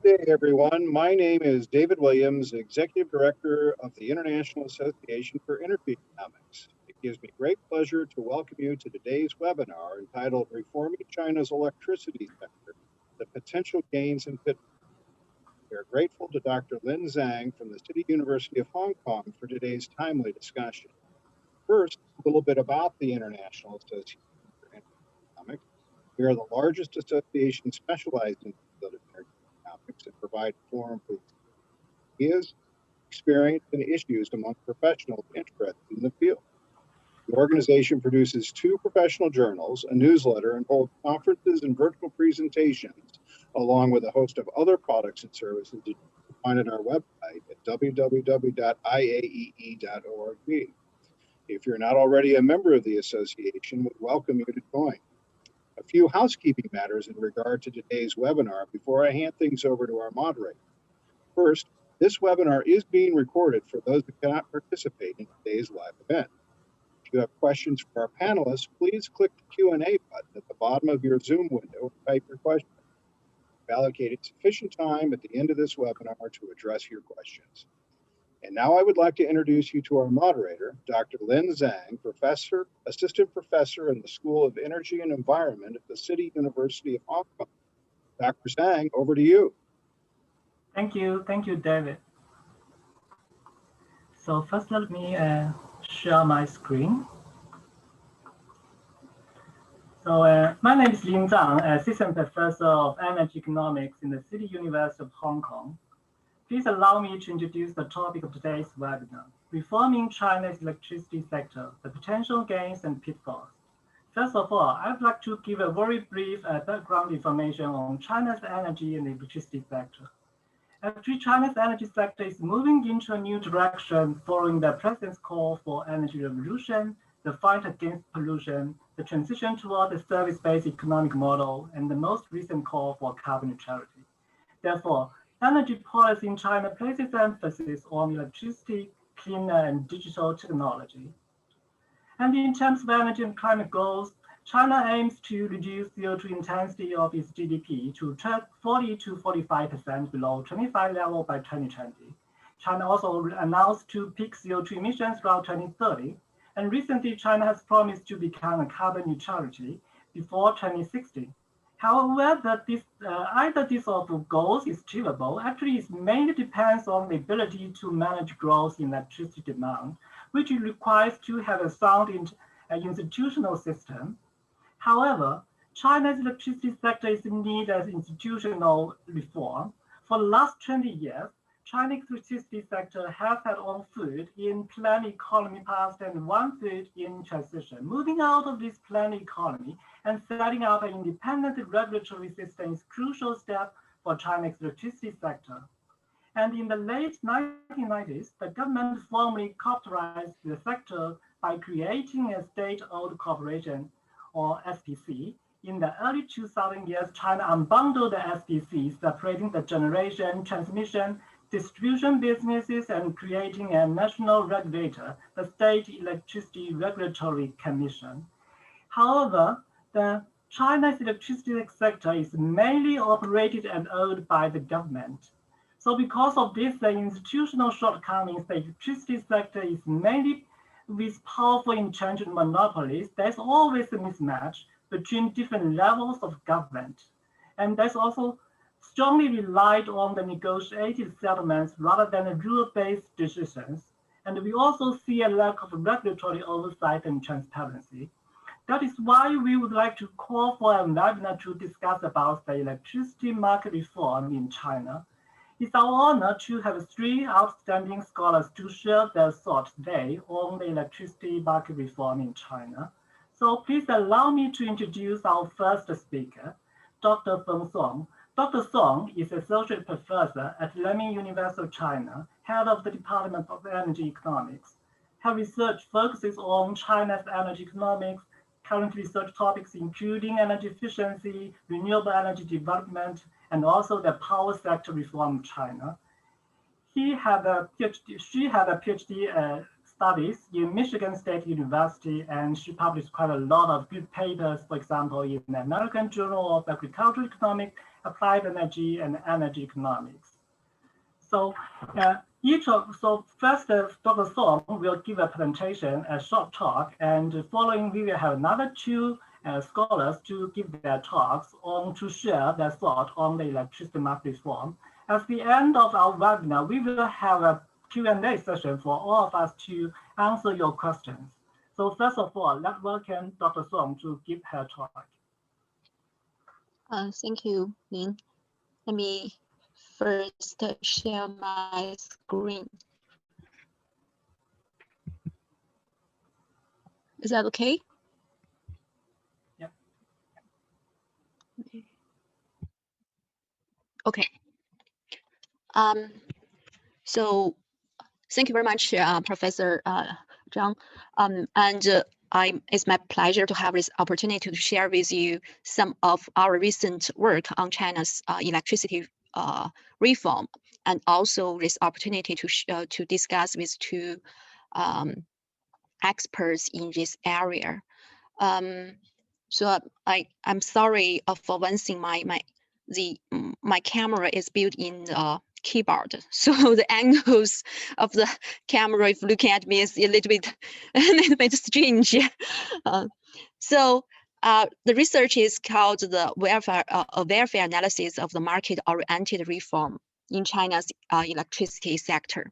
day, everyone. My name is David Williams, Executive Director of the International Association for Energy Economics. It gives me great pleasure to welcome you to today's webinar entitled Reforming China's Electricity Sector, the Potential Gains and Pitfalls. We are grateful to Dr. Lin Zhang from the City University of Hong Kong for today's timely discussion. First, a little bit about the International Association for Energy Economics. We are the largest association specialized in the field of energy economics and provide a forum for ideas, experience, and issues among professionals interested in the field. The organization produces 2 professional journals, a newsletter, and holds conferences and virtual presentations, along with a host of other products and services that you can find on our website at www.iaee.org. If you're not already a member of the association, we welcome you to join. A few housekeeping matters in regard to today's webinar before I hand things over to our moderator. First, this webinar is being recorded for those who cannot participate in today's live event. If you have questions for our panelists, please click the Q&A button at the bottom of your Zoom window and type your question. We've allocated sufficient time at the end of this webinar to address your questions. And now I would like to introduce you to our moderator, Dr. Lin Zhang, Assistant Professor in the School of Energy and Environment at the City University of Hong Kong. Dr. Zhang, over to you. Thank you, David. So first, let me share my screen. So my name is Lin Zhang, Assistant Professor of Energy Economics in the City University of Hong Kong. Please allow me to introduce the topic of today's webinar, Reforming China's Electricity Sector, the Potential Gains and Pitfalls. First of all, I'd like to give a very brief background information on China's energy and electricity sector. Actually, China's energy sector is moving into a new direction following the president's call for energy revolution, the fight against pollution, the transition toward a service-based economic model, and the most recent call for carbon neutrality. Therefore, energy policy in China places emphasis on electricity, cleaner, and digital technology. And in terms of energy and climate goals, China aims to reduce CO2 intensity of its GDP to 40 to 45% below 25 level by 2020. China also announced to peak CO2 emissions around 2030. And recently, China has promised to become a carbon neutrality before 2060. However, either this of goals is achievable, actually it mainly depends on the ability to manage growth in electricity demand, which requires to have a sound institutional system. However, China's electricity sector is in need of institutional reform. For the last 20 years, China's electricity sector has had one foot in planned economy past and one foot in transition. Moving out of this planned economy and setting up an independent regulatory system is a crucial step for China's electricity sector. And in the late 1990s, the government formally characterized the sector by creating a state-owned corporation, or SPC. In the early 2000 years, China unbundled the SPC, separating the generation, transmission, distribution businesses, and creating a national regulator, the State Electricity Regulatory Commission. However, the China's electricity sector is mainly operated and owned by the government. So because of this, the institutional shortcomings, the electricity sector is mainly with powerful entrenched monopolies. There's always a mismatch between different levels of government. And there's also strongly relied on the negotiated settlements rather than rule-based decisions. And we also see a lack of regulatory oversight and transparency. That is why we would like to call for a webinar to discuss about the electricity market reform in China. It's our honor to have 3 outstanding scholars to share their thoughts today on the electricity market reform in China. So please allow me to introduce our first speaker, Dr. Feng. Dr. Song is Associate Professor at Leming University of China, Head of the Department of Energy Economics. Her research focuses on China's energy economics, current research topics including energy efficiency, renewable energy development, and also the power sector reform in China. She had a PhD studies in Michigan State University, and she published quite a lot of good papers, for example, in the American Journal of Agricultural Economics, Applied Energy, and Energy Economics. So first, Dr. Song will give a presentation, a short talk, and following we will have another two scholars to give their talks to share their thought on the electricity market reform. At the end of our webinar, we will have a Q&A session for all of us to answer your questions. So first of all, let's welcome Dr. Song to give her talk. Thank you, Lin. Let me first share my screen. Is that okay? Yep. Okay. So thank you very much, Professor Zhang. It's my pleasure to have this opportunity to share with you some of our recent work on China's electricity reform, and also this opportunity to discuss with two experts in this area. So I'm sorry for one thing, my camera is built in keyboard, so the angles of the camera, if looking at me, is a little bit strange. So the research is called the welfare analysis of the market-oriented reform in China's electricity sector.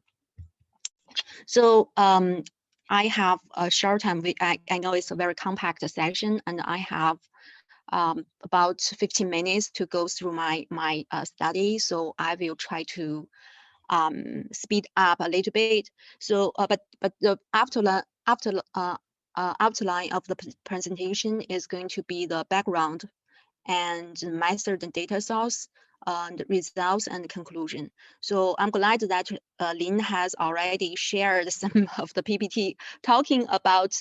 So I have a short time. I know it's a very compact session, and I have about 15 minutes to go through my study. So I will try to speed up a little bit. So, but the outline of the presentation is going to be the background and method and data source, and results and conclusion. So I'm glad that Lin has already shared some of the PPT talking about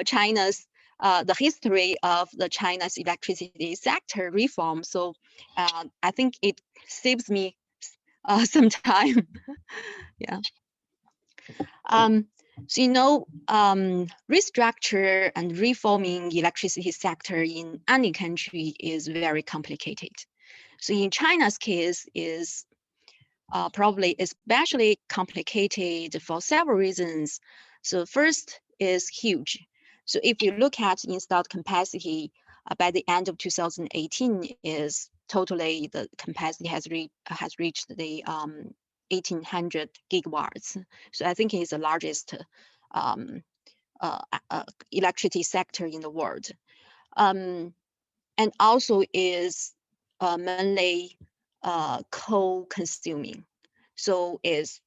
China's the history of the China's electricity sector reform. So I think it saves me some time. Yeah. So restructure and reforming electricity sector in any country is very complicated. So in China's case is probably especially complicated for several reasons. So first is huge. So if you look at installed capacity by the end of 2018 is totally the capacity has reached the 1,800 gigawatts. So I think it's the largest electricity sector in the world, and also is mainly coal consuming. So is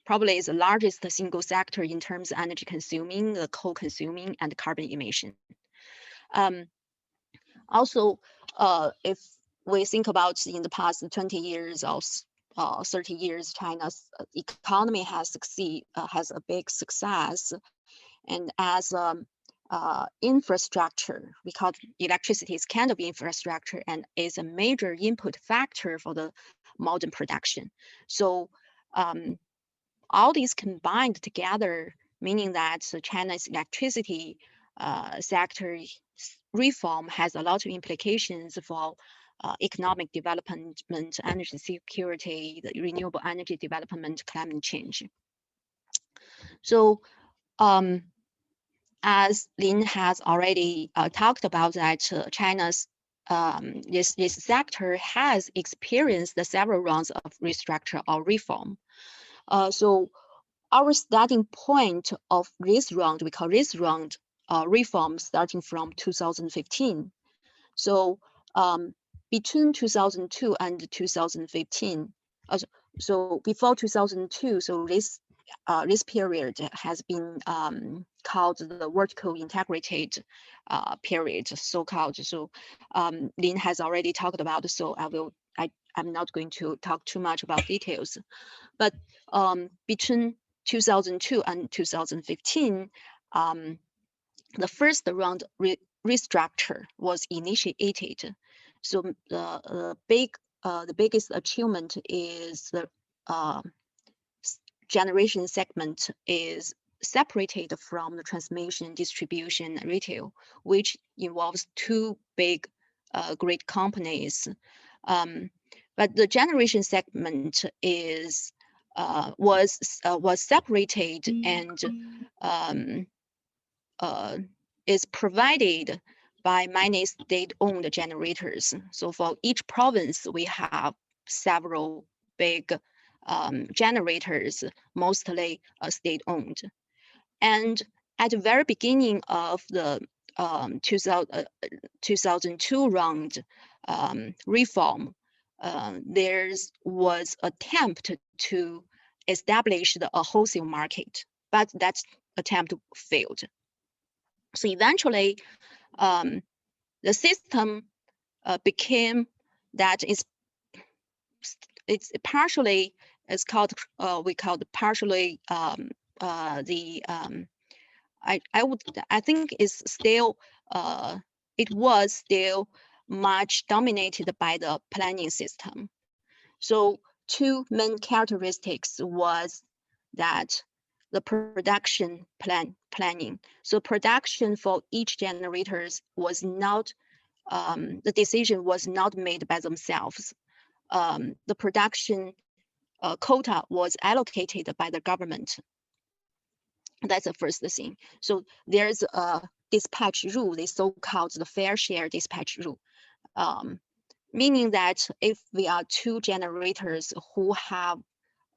probably is the largest single sector in terms of energy consuming, the coal consuming, and carbon emission. Also, if we think about in the past 20 years or 30 years, China's economy has a big success, and as infrastructure, because electricity is kind of infrastructure and is a major input factor for the modern production. So all these combined together, meaning that China's electricity sector reform has a lot of implications for economic development, energy security, the renewable energy development, climate change. So as Lin has already talked about that, China's this sector has experienced several rounds of restructure or reform. So our starting point of this round, we call this round reform starting from 2015. So between 2002 and 2015, so before 2002, so this period has been called the vertical integrated period, so-called. So Lin has already talked about it, so I'm not going to talk too much about details. But between 2002 and 2015, the first round restructure was initiated. So the biggest achievement is the generation segment is separated from the transmission, distribution, and retail, which involves two big, great companies. But the generation segment was separated and is provided by many state-owned generators. So for each province, we have several big generators, mostly state-owned. And at the very beginning of the 2002 round reform, there was attempt to establish a wholesale market, but that attempt failed. So eventually, the system became that it's partially, it's called we call it partially I think it's still it was still much dominated by the planning system. So two main characteristics was that the production planning. So production for each generators was not, the decision was not made by themselves. The production quota was allocated by the government. That's the first thing. So there's a dispatch rule, the so-called the fair share dispatch rule, meaning that if we are two generators who have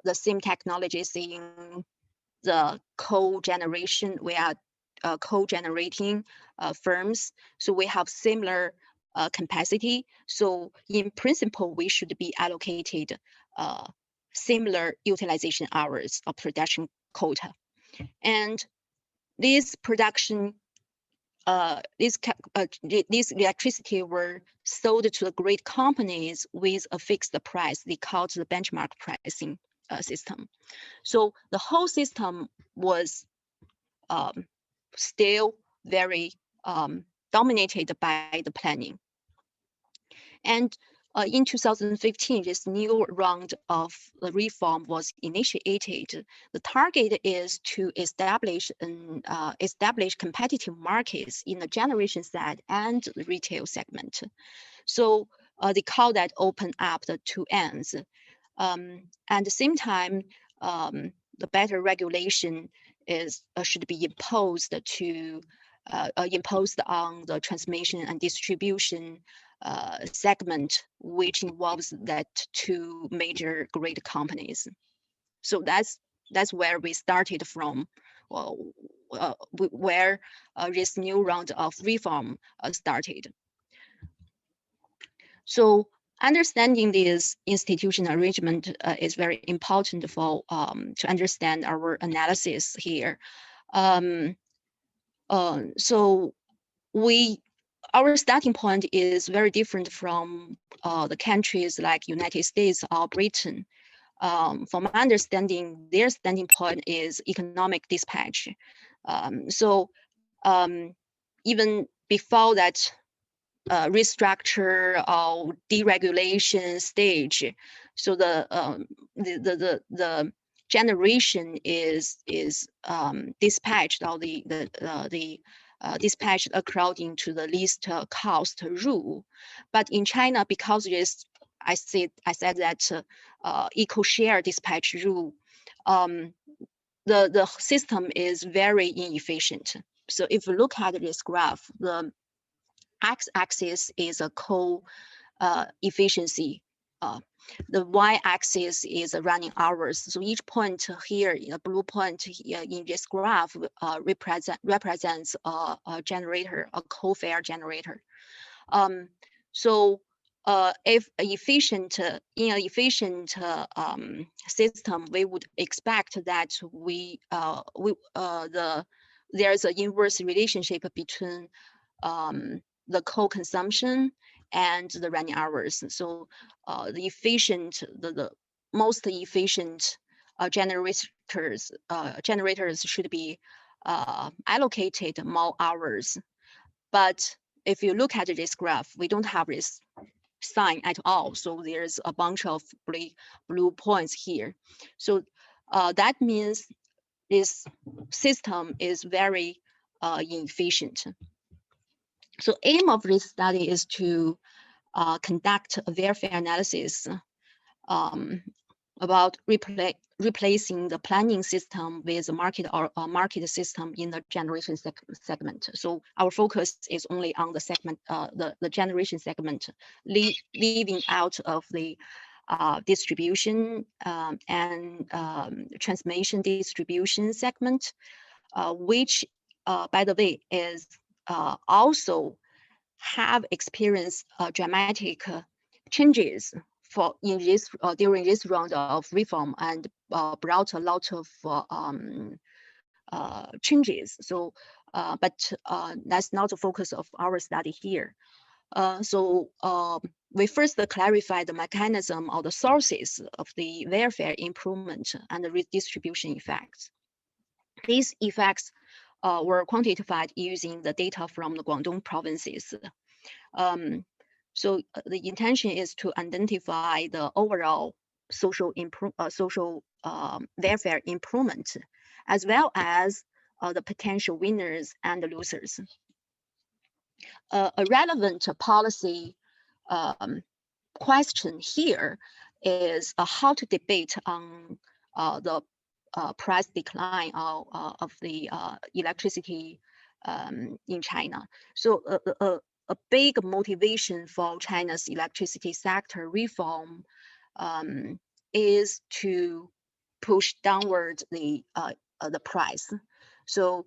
the same technologies in the co-generation, we are co-generating firms, so we have similar capacity. So in principle, we should be allocated similar utilization hours of production quota. And this production, this electricity were sold to the great companies with a fixed price. They called the benchmark pricing system. So the whole system was still very dominated by the planning. And in 2015, this new round of the reform was initiated. The target is to establish competitive markets in the generation side and the retail segment. So they call that open up the two ends. At the same time, the better regulation should be imposed on the transmission and distribution segment, which involves that two major great companies. So that's where we started from, where this new round of reform started. So understanding this institutional arrangement is very important for to understand our analysis here. So our starting point is very different from the countries like United States or Britain. From my understanding, their standing point is economic dispatch. Even before that restructure or deregulation stage, so the generation is dispatched, or the dispatched according to the least cost rule. But in China, because this, I said that equal share dispatch rule, the system is very inefficient. So if you look at this graph, the x-axis is a co-efficiency. The y-axis is running hours. So each point here, the blue point here in this graph represents a generator, a coal-fired generator. If in an efficient system, we would expect that there's an inverse relationship between the coal consumption and the running hours. So the most efficient generators should be allocated more hours. But if you look at this graph, we don't have this sign at all. So there's a bunch of blue points here. So that means this system is very inefficient. So aim of this study is to conduct a welfare analysis about replacing the planning system with a market or a market system in the generation segment. So our focus is only on the segment, the generation segment, leaving out of the distribution and transmission distribution segment, which, by the way, is also have experienced dramatic changes during this round of reform, and brought a lot of changes. So, but that's not the focus of our study here. We first clarify the mechanism or the sources of the welfare improvement and the redistribution effects. These effects were quantified using the data from the Guangdong provinces. So the intention is to identify the overall social welfare improvement, as well as the potential winners and losers. A relevant policy question here is how to debate on the price decline of the electricity in China. So a big motivation for China's electricity sector reform is to push downward the price. So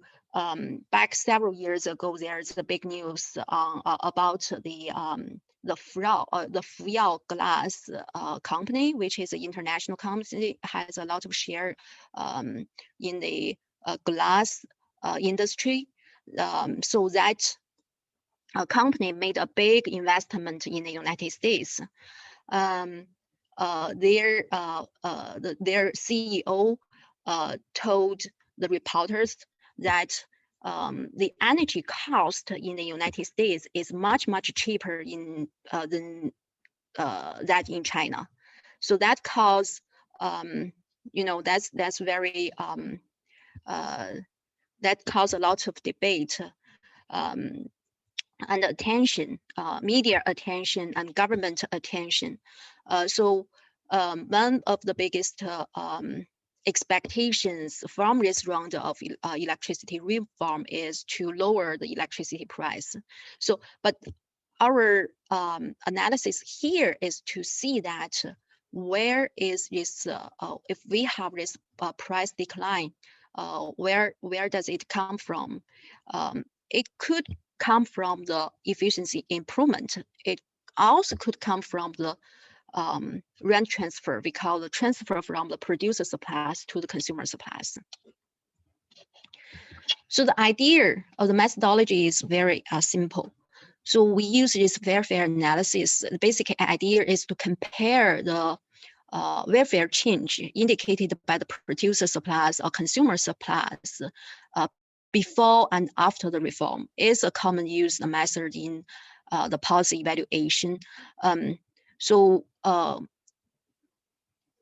back several years ago, there's a big news about the Fuyao Glass company, which is an international company, has a lot of share in the glass industry. So that company made a big investment in the United States. Their CEO told the reporters that the energy cost in the United States is much cheaper than that in China. So that caused, that's very that caused a lot of debate and attention, media attention and government attention. So one of the biggest expectations from this round of electricity reform is to lower the electricity price. So, but our analysis here is to see that where is this, if we have this price decline, where does it come from? It could come from the efficiency improvement. It also could come from the rent transfer. We call the transfer from the producer supplies to the consumer supplies. So the idea of the methodology is very simple. So we use this welfare analysis. The basic idea is to compare the welfare change indicated by the producer supplies or consumer supplies before and after the reform. Is a common used method in the policy evaluation. So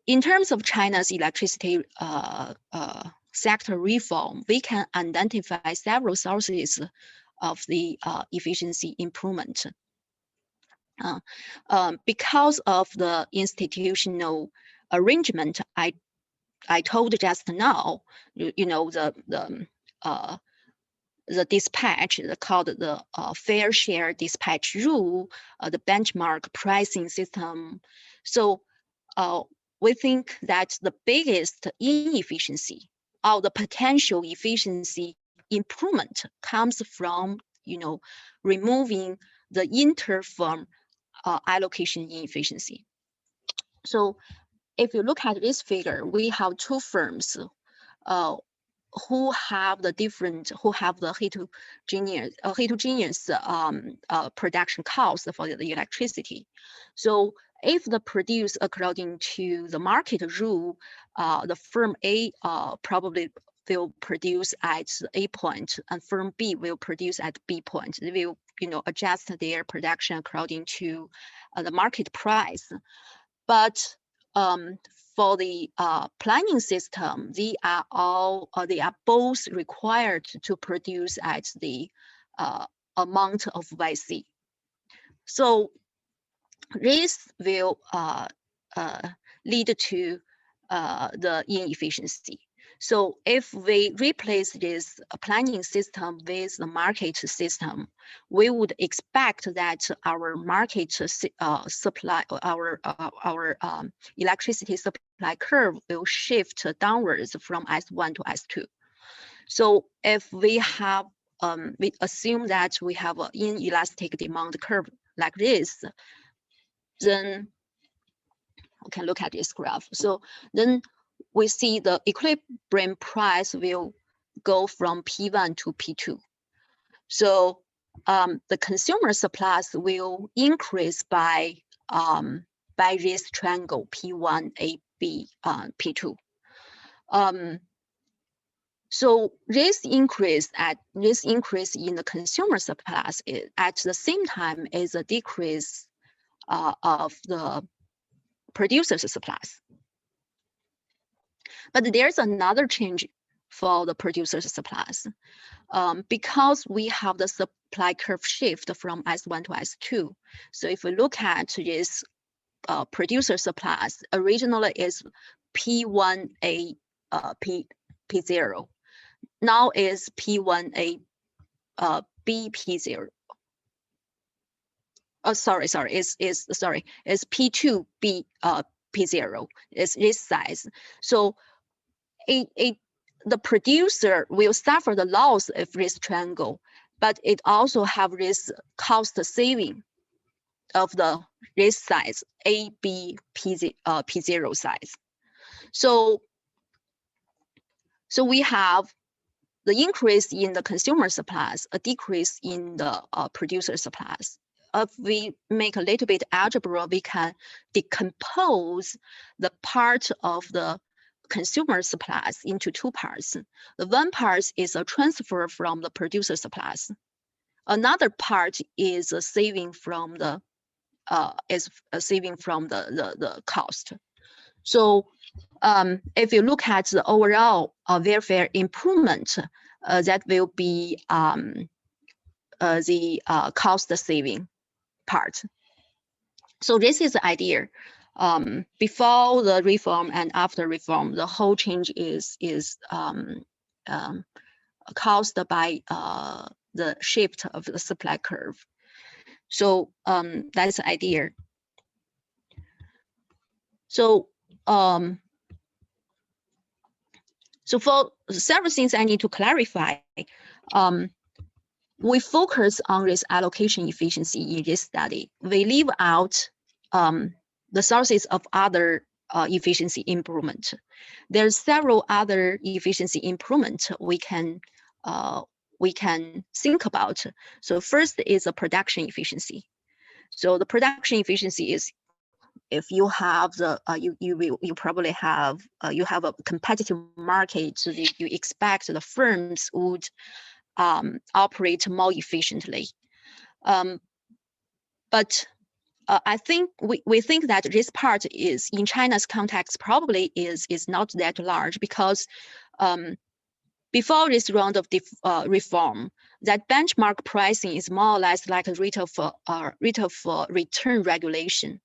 in terms of China's electricity sector reform, we can identify several sources of the efficiency improvement. Because of the institutional arrangement I told just now, the dispatch called the fair share dispatch rule, the benchmark pricing system. So we think that the biggest inefficiency or the potential efficiency improvement comes from, removing the inter-firm allocation inefficiency. So if you look at this figure, we have two firms who have the heterogeneous production costs for the electricity. So if the produce according to the market rule, the firm A probably will produce at A point, and firm B will produce at B point. They will, adjust their production according to the market price. But for the planning system, they are both required to produce at the amount of YC. So this will lead to the inefficiency. So if we replace this planning system with the market system, we would expect that our market supply, our electricity supply curve will shift downwards from S1 to S2. So if we have, we assume that we have an inelastic demand curve like this, then we can look at this graph. So then we see the equilibrium price will go from P1 to P2. So the consumer supplies will increase by this triangle P1, A, B, P2. So this increase in the consumer supplies at the same time is a decrease of the producers' supplies. But there's another change for the producers' supplies. Because we have the supply curve shift from S1 to S2. So if we look at this producer supplies, originally is P1A P0. Now is P1A B P0. Oh, sorry, is P2 B P0 is this size. So the producer will suffer the loss of this triangle, but it also have this cost saving of this size, A, B, P0 size. So we have the increase in the consumer supplies, a decrease in the producer supplies. If we make a little bit algebra, we can decompose the part of the consumer supplies into two parts. The one part is a transfer from the producer supplies. Another part is a saving from the cost. So if you look at the overall welfare improvement, that will be the cost saving part. So this is the idea. Before the reform and after reform, the whole change is caused by the shift of the supply curve. So that's the idea. So so for several things I need to clarify. We focus on this allocation efficiency in this study. We leave out the sources of other efficiency improvement. There's several other efficiency improvement we can think about. So first is a production efficiency. So the production efficiency is, if you have the you probably have you have a competitive market, so you expect the firms would operate more efficiently. But I think we think that this part is, in China's context, probably is not that large, because before this round of reform, that benchmark pricing is more or less like a rate of return regulation.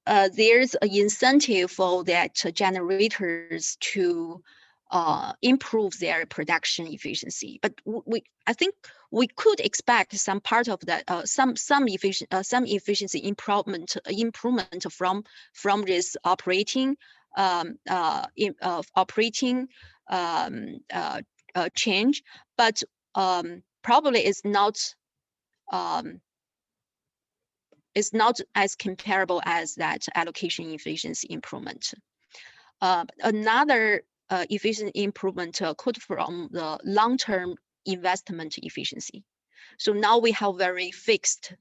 There's an incentive for that generators to improve their production efficiency, but I think we could expect some part of that, some efficiency improvement from this operating change, but probably is not as comparable as that allocation efficiency improvement. Another efficiency improvement could from the long-term investment efficiency. So now we have very fixed,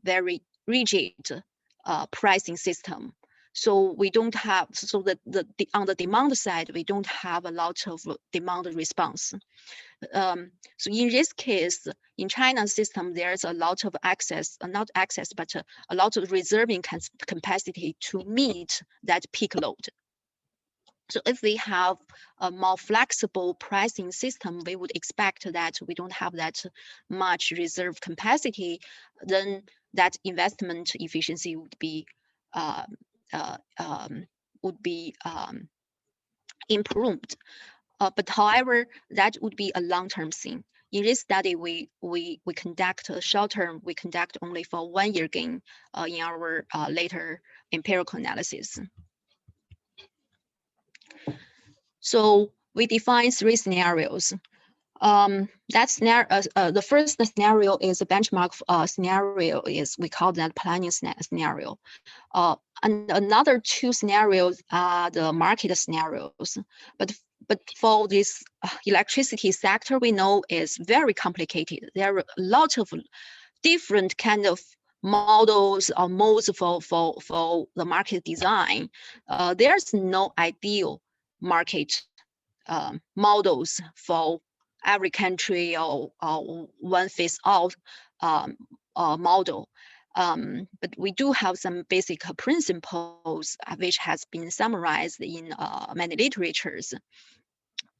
very rigid pricing system. So we don't have, so on the demand side, we don't have a lot of demand response. So in this case, in China's system, there's a lot of access, not access, but a lot of reserving capacity to meet that peak load. So if we have a more flexible pricing system, we would expect that we don't have that much reserve capacity, then that investment efficiency would be improved. But however, that would be a long-term thing. In this study, we conduct short-term, we conduct only for 1 year gain in our later empirical analysis. So we define 3 scenarios. The first scenario is a benchmark scenario, is we call that planning scenario. And another 2 scenarios are the market scenarios. But for this electricity sector, we know is very complicated. There are a lot of different kind of models or modes for the market design. There's no ideal market models for every country or one fits all model. But we do have some basic principles which has been summarized in many literatures.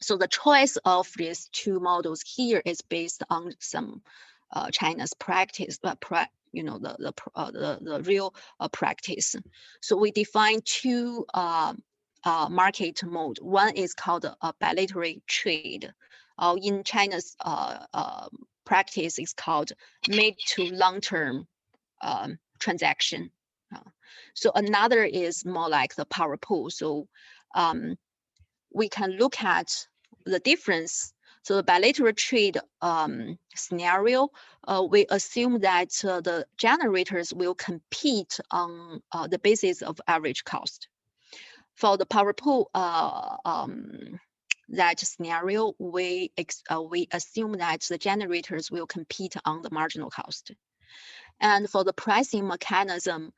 So the choice of these 2 models here is based on some China's practice, the real practice. So we define 2 market mode. One is called a bilateral trade. In China's practice, it's called mid to long-term transaction. So another is more like the power pool. So we can look at the difference. So the bilateral trade scenario, we assume that the generators will compete on the basis of average cost. For the power pool that scenario, we assume that the generators will compete on the marginal cost. And for the pricing mechanism,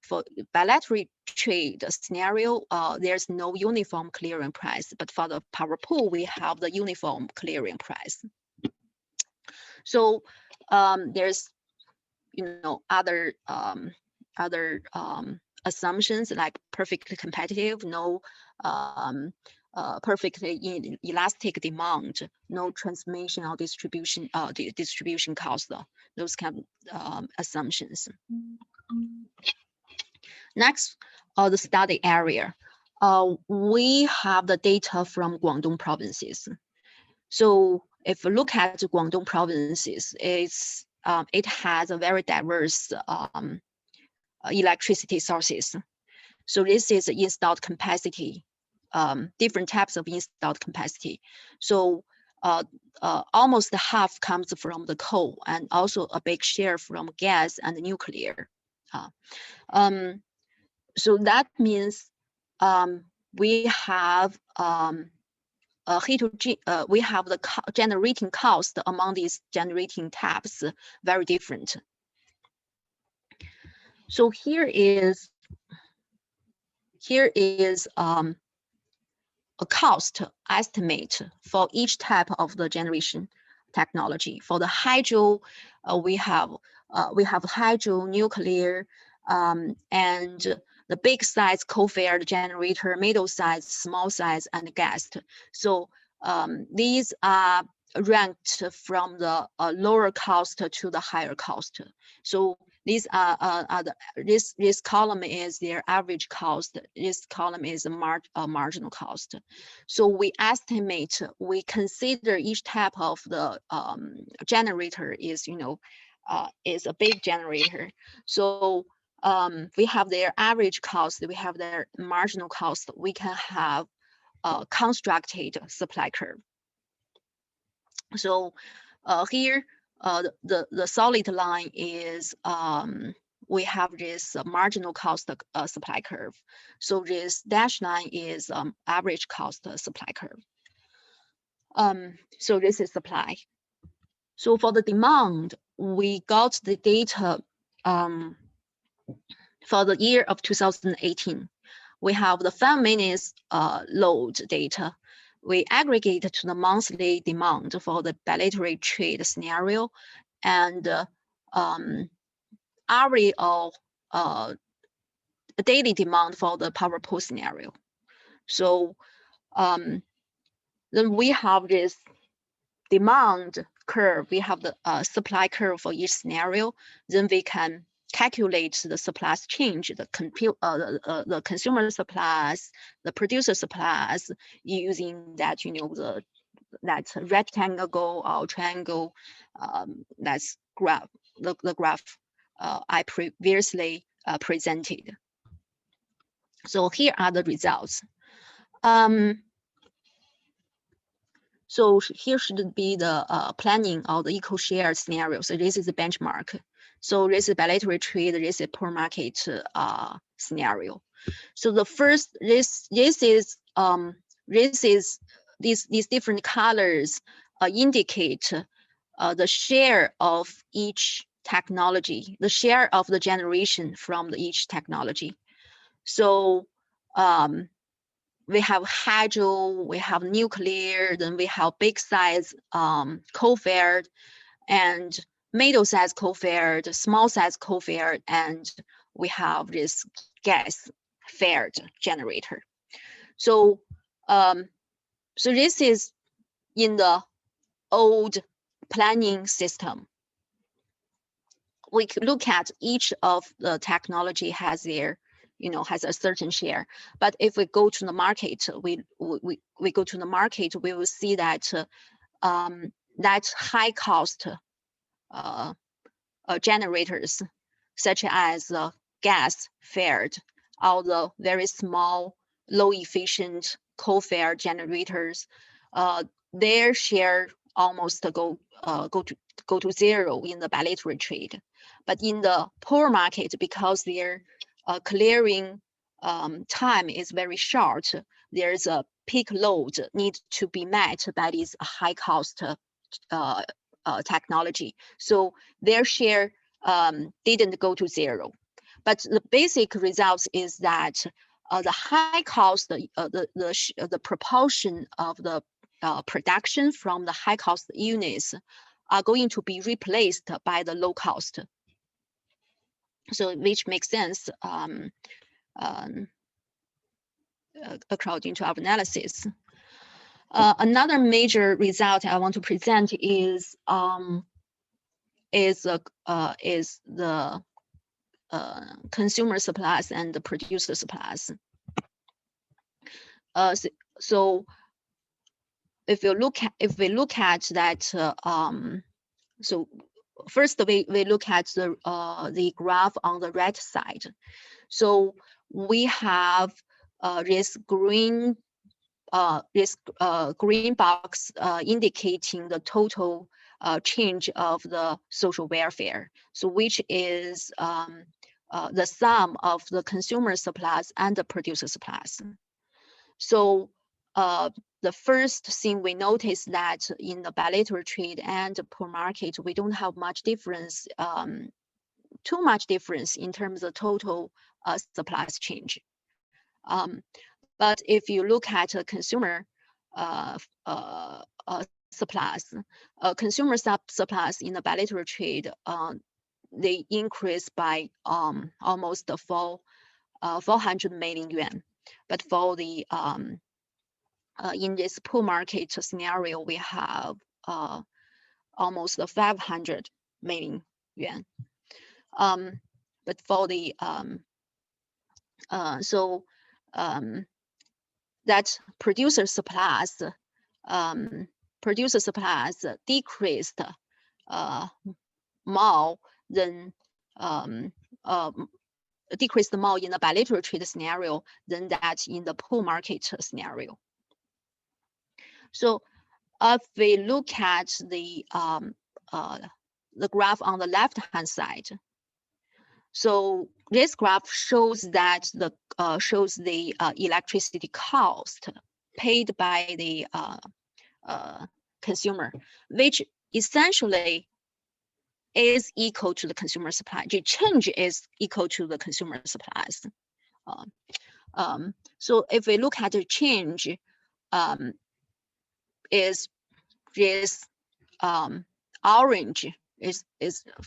for bilateral trade scenario, there's no uniform clearing price, but for the power pool, we have the uniform clearing price. So there's, other assumptions like perfectly competitive, no perfectly elastic demand, no transmission or distribution cost, those kind of assumptions. Next, the study area. We have the data from Guangdong provinces. So if we look at the Guangdong provinces, it has a very diverse electricity sources. So this is installed capacity, different types of installed capacity. So almost half comes from the coal and also a big share from gas and nuclear. So that means we have we have the generating cost among these generating types very different. So here is a cost estimate for each type of the generation technology. For the hydro, we have hydro, nuclear, and the big size coal-fired generator, middle size, small size, and gas. So these are ranked from the lower cost to the higher cost. So these are this column is their average cost. This column is a marginal cost. So we estimate, we consider each type of the generator is is a big generator. So we have their average cost, we have their marginal cost. We can have a constructed supply curve. So here, the solid line is we have this marginal cost supply curve. So this dashed line is average cost supply curve. So this is supply. So for the demand, we got the data For the year of 2018, we have the 5 minutes load data. We aggregate to the monthly demand for the bilateral trade scenario and hourly or daily demand for the power pool scenario. So then we have this demand curve, we have the supply curve for each scenario. Then we can calculate the supplies change, the consumer supplies, the producer supplies, using that, that rectangle or triangle, that's graph, the graph I previously presented. So here are the results. So here should be the planning of the equal share scenario. So this is the benchmark. So this is bilateral trade, this is poor market scenario. So the first, these different colors indicate the share of each technology, the share of the generation from each technology. So we have hydro, we have nuclear, then we have big size coal-fired, and middle size coal-fired, small size coal-fired, and we have this gas-fired generator. So, so this is in the old planning system. We could look at each of the technology has their, has a certain share. But if we go to the market, we go to the market, we will see that that high cost generators, such as gas-fired, or the very small, low efficient coal-fired generators, their share almost go to zero in the bilateral trade. But in the poor market, because their clearing time is very short, there's a peak load need to be met by this high cost technology. So their share didn't go to zero. But the basic results is that the high cost, the proportion of the production from the high cost units are going to be replaced by the low cost. So which makes sense according to our analysis. Another major result I want to present is the consumer supplies and the producer supplies. So if we look at that, so first we look at the graph on the right side. So we have this green box indicating the total change of the social welfare. So which is the sum of the consumer supplies and the producer supplies. So the first thing we notice that in the bilateral trade and poor market, we don't have much difference, too much difference in terms of total supplies change. But if you look at consumer supplies, consumer supplies in the bilateral trade, they increase by almost 400 million yuan. But for the in this pool market scenario, we have almost 500 million yuan. But for the that producer supplies decreased more than decreased more in the bilateral trade scenario than that in the pool market scenario. So if we look at the graph on the left-hand side, so this graph shows that the electricity cost paid by the consumer, which essentially is equal to the consumer supply. The change is equal to the consumer supplies. So if we look at the change, is this orange is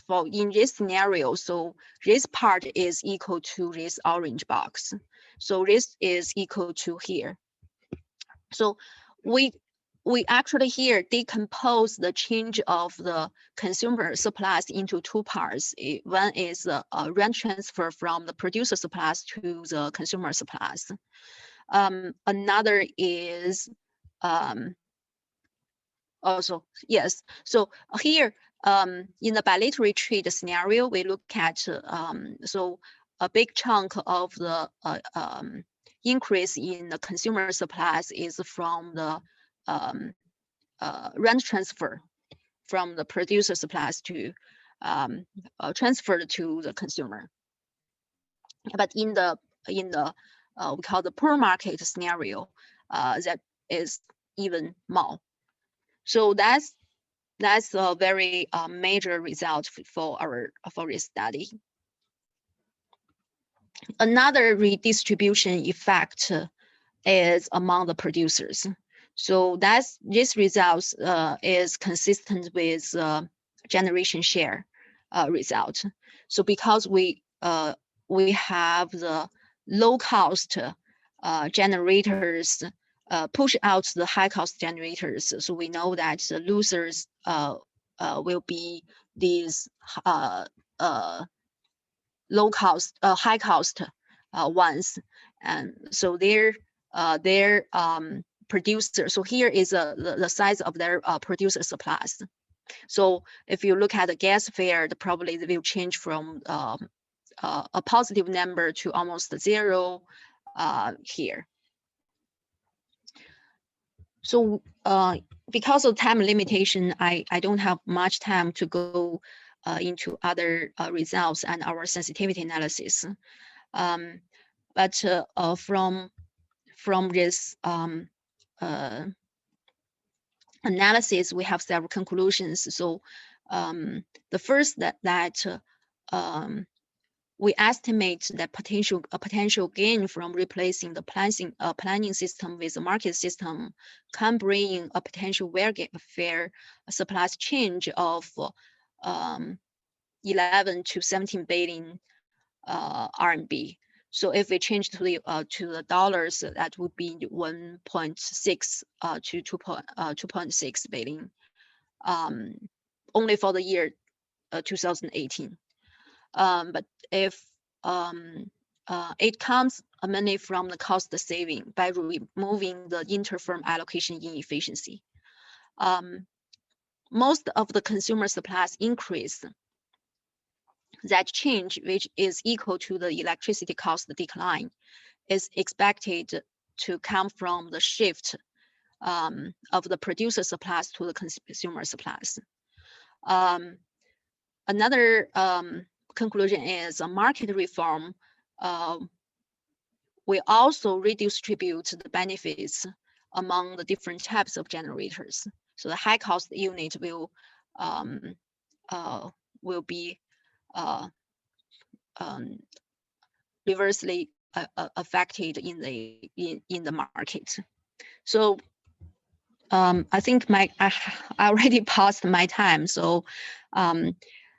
for in this scenario. So this part is equal to this orange box. So this is equal to here. So we actually here decompose the change of the consumer supplies into two parts. One is a rent transfer from the producer supplies to the consumer supplies. Another is also, yes. So here in the bilateral trade scenario, we look at so a big chunk of the increase in the consumer supplies is from the rent transfer from the producer supplies to transferred to the consumer. But in the we call the poor market scenario, that is even more. So that's a very major result for this study. Another redistribution effect is among the producers. So this result is consistent with generation share result. So because we have the low cost generators push out the high cost generators, so we know that the losers will be these low cost, high cost ones, and so their producer. So here is the size of their producer supplies. So if you look at the gas fare, probably it will change from a positive number to almost zero here. So because of time limitation, I don't have much time to go into other results and our sensitivity analysis. But from this analysis, we have several conclusions. So the first that we estimate that a potential gain from replacing the planning system with a market system can bring a potential fair supplies change of 11 to 17 billion RMB. So if we change to the dollars, that would be 1.6 to 2.6 billion, only for the year 2018. But if it comes mainly from the cost saving by removing the inter-firm allocation inefficiency. Most of the consumer supplies increase, that change, which is equal to the electricity cost decline, is expected to come from the shift of the producer supplies to the consumer supplies. Another conclusion is a market reform will also redistribute the benefits among the different types of generators. So the high cost unit will be reversely affected in the market. So I think I already passed my time. So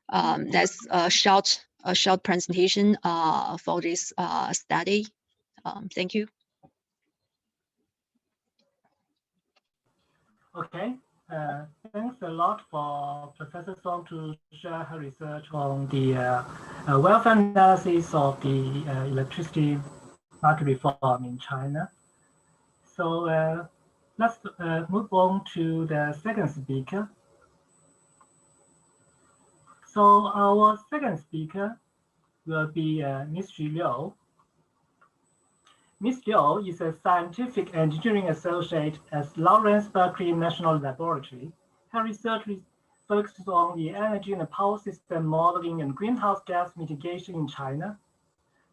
that's a short presentation for this study. Thank you. Okay, thanks a lot for Professor Feng to share her research on the welfare analysis of the electricity market reform in China. So let's move on to the second speaker. So our second speaker will be Ms. Xu Liu. Ms. Liu is a scientific engineering associate at Lawrence Berkeley National Laboratory. Her research focuses on the energy and power system modeling and greenhouse gas mitigation in China.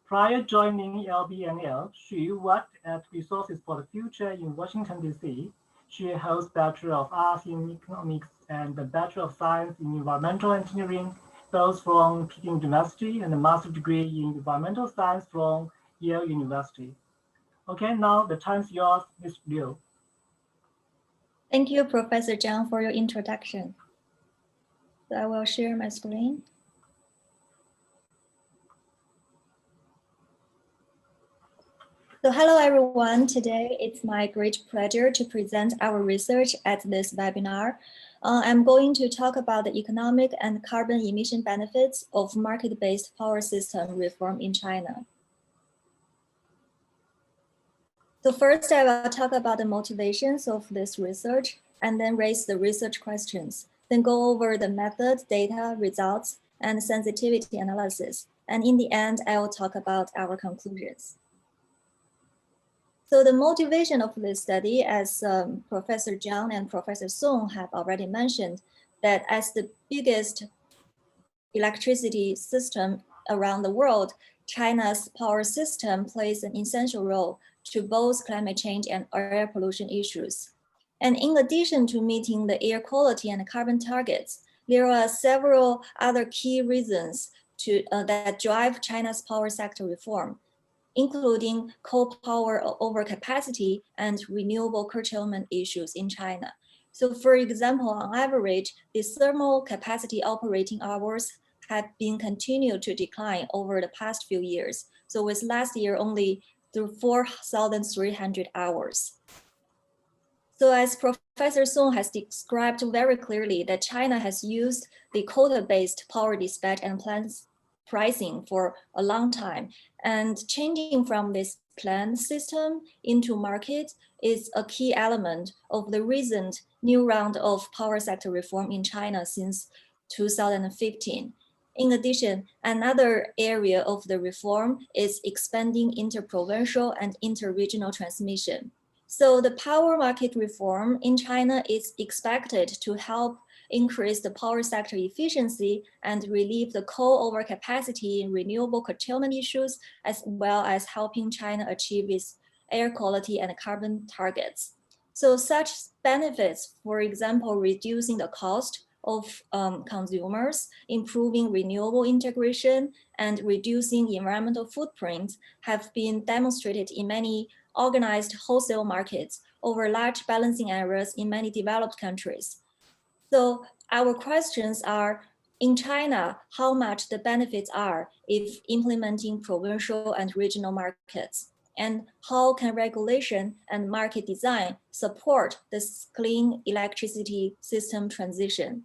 Prior joining LBNL, Xu worked at Resources for the Future in Washington, D.C. She holds Bachelor of Arts in Economics and the Bachelor of Science in Environmental Engineering, both from Peking University, and a master's degree in Environmental Science from Yale University. Okay, now the time's yours, Ms. Liu. Thank you, Professor Zhang, for your introduction. So I will share my screen. So hello, everyone. Today, it's my great pleasure to present our research at this webinar. I'm going to talk about the economic and carbon emission benefits of market-based power system reform in China. So first, I will talk about the motivations of this research and then raise the research questions, then go over the method, data, results, and sensitivity analysis. And in the end, I will talk about our conclusions. So the motivation of this study, as Professor Zhang and Professor Song have already mentioned, that as the biggest electricity system around the world, China's power system plays an essential role to both climate change and air pollution issues. And in addition to meeting the air quality and carbon targets, there are several other key reasons that drive China's power sector reform, including coal power overcapacity and renewable curtailment issues in China. So for example, on average, the thermal capacity operating hours have been continued to decline over the past few years. So with last year only through 4,300 hours. So as Professor Song has described very clearly, that China has used the quota-based power dispatch and plans pricing for a long time, and changing from this plan system into market is a key element of the recent new round of power sector reform in China since 2015. In addition, another area of the reform is expanding interprovincial and interregional transmission. So the power market reform in China is expected to help increase the power sector efficiency and relieve the coal overcapacity and renewable curtailment issues, as well as helping China achieve its air quality and carbon targets. So such benefits, for example, reducing the cost of consumers, improving renewable integration, and reducing environmental footprint have been demonstrated in many organized wholesale markets over large balancing areas in many developed countries. So our questions are, in China, how much the benefits are if implementing provincial and regional markets? And how can regulation and market design support this clean electricity system transition?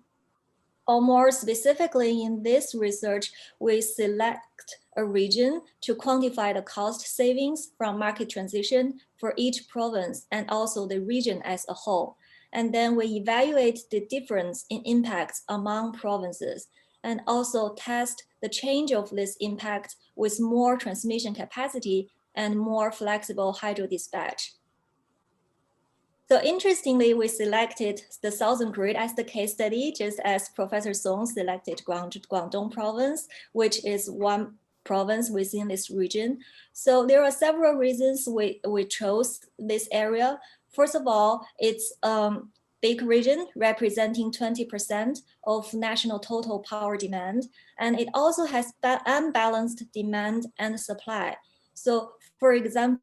Or more specifically, in this research, we select a region to quantify the cost savings from market transition for each province and also the region as a whole. And then we evaluate the difference in impacts among provinces and also test the change of this impact with more transmission capacity and more flexible hydro dispatch. So interestingly, we selected the Southern Grid as the case study, just as Professor Song selected Guangdong province, which is one province within this region. So there are several reasons we chose this area. First of all, it's a big region representing 20% of national total power demand. And it also has unbalanced demand and supply. So for example,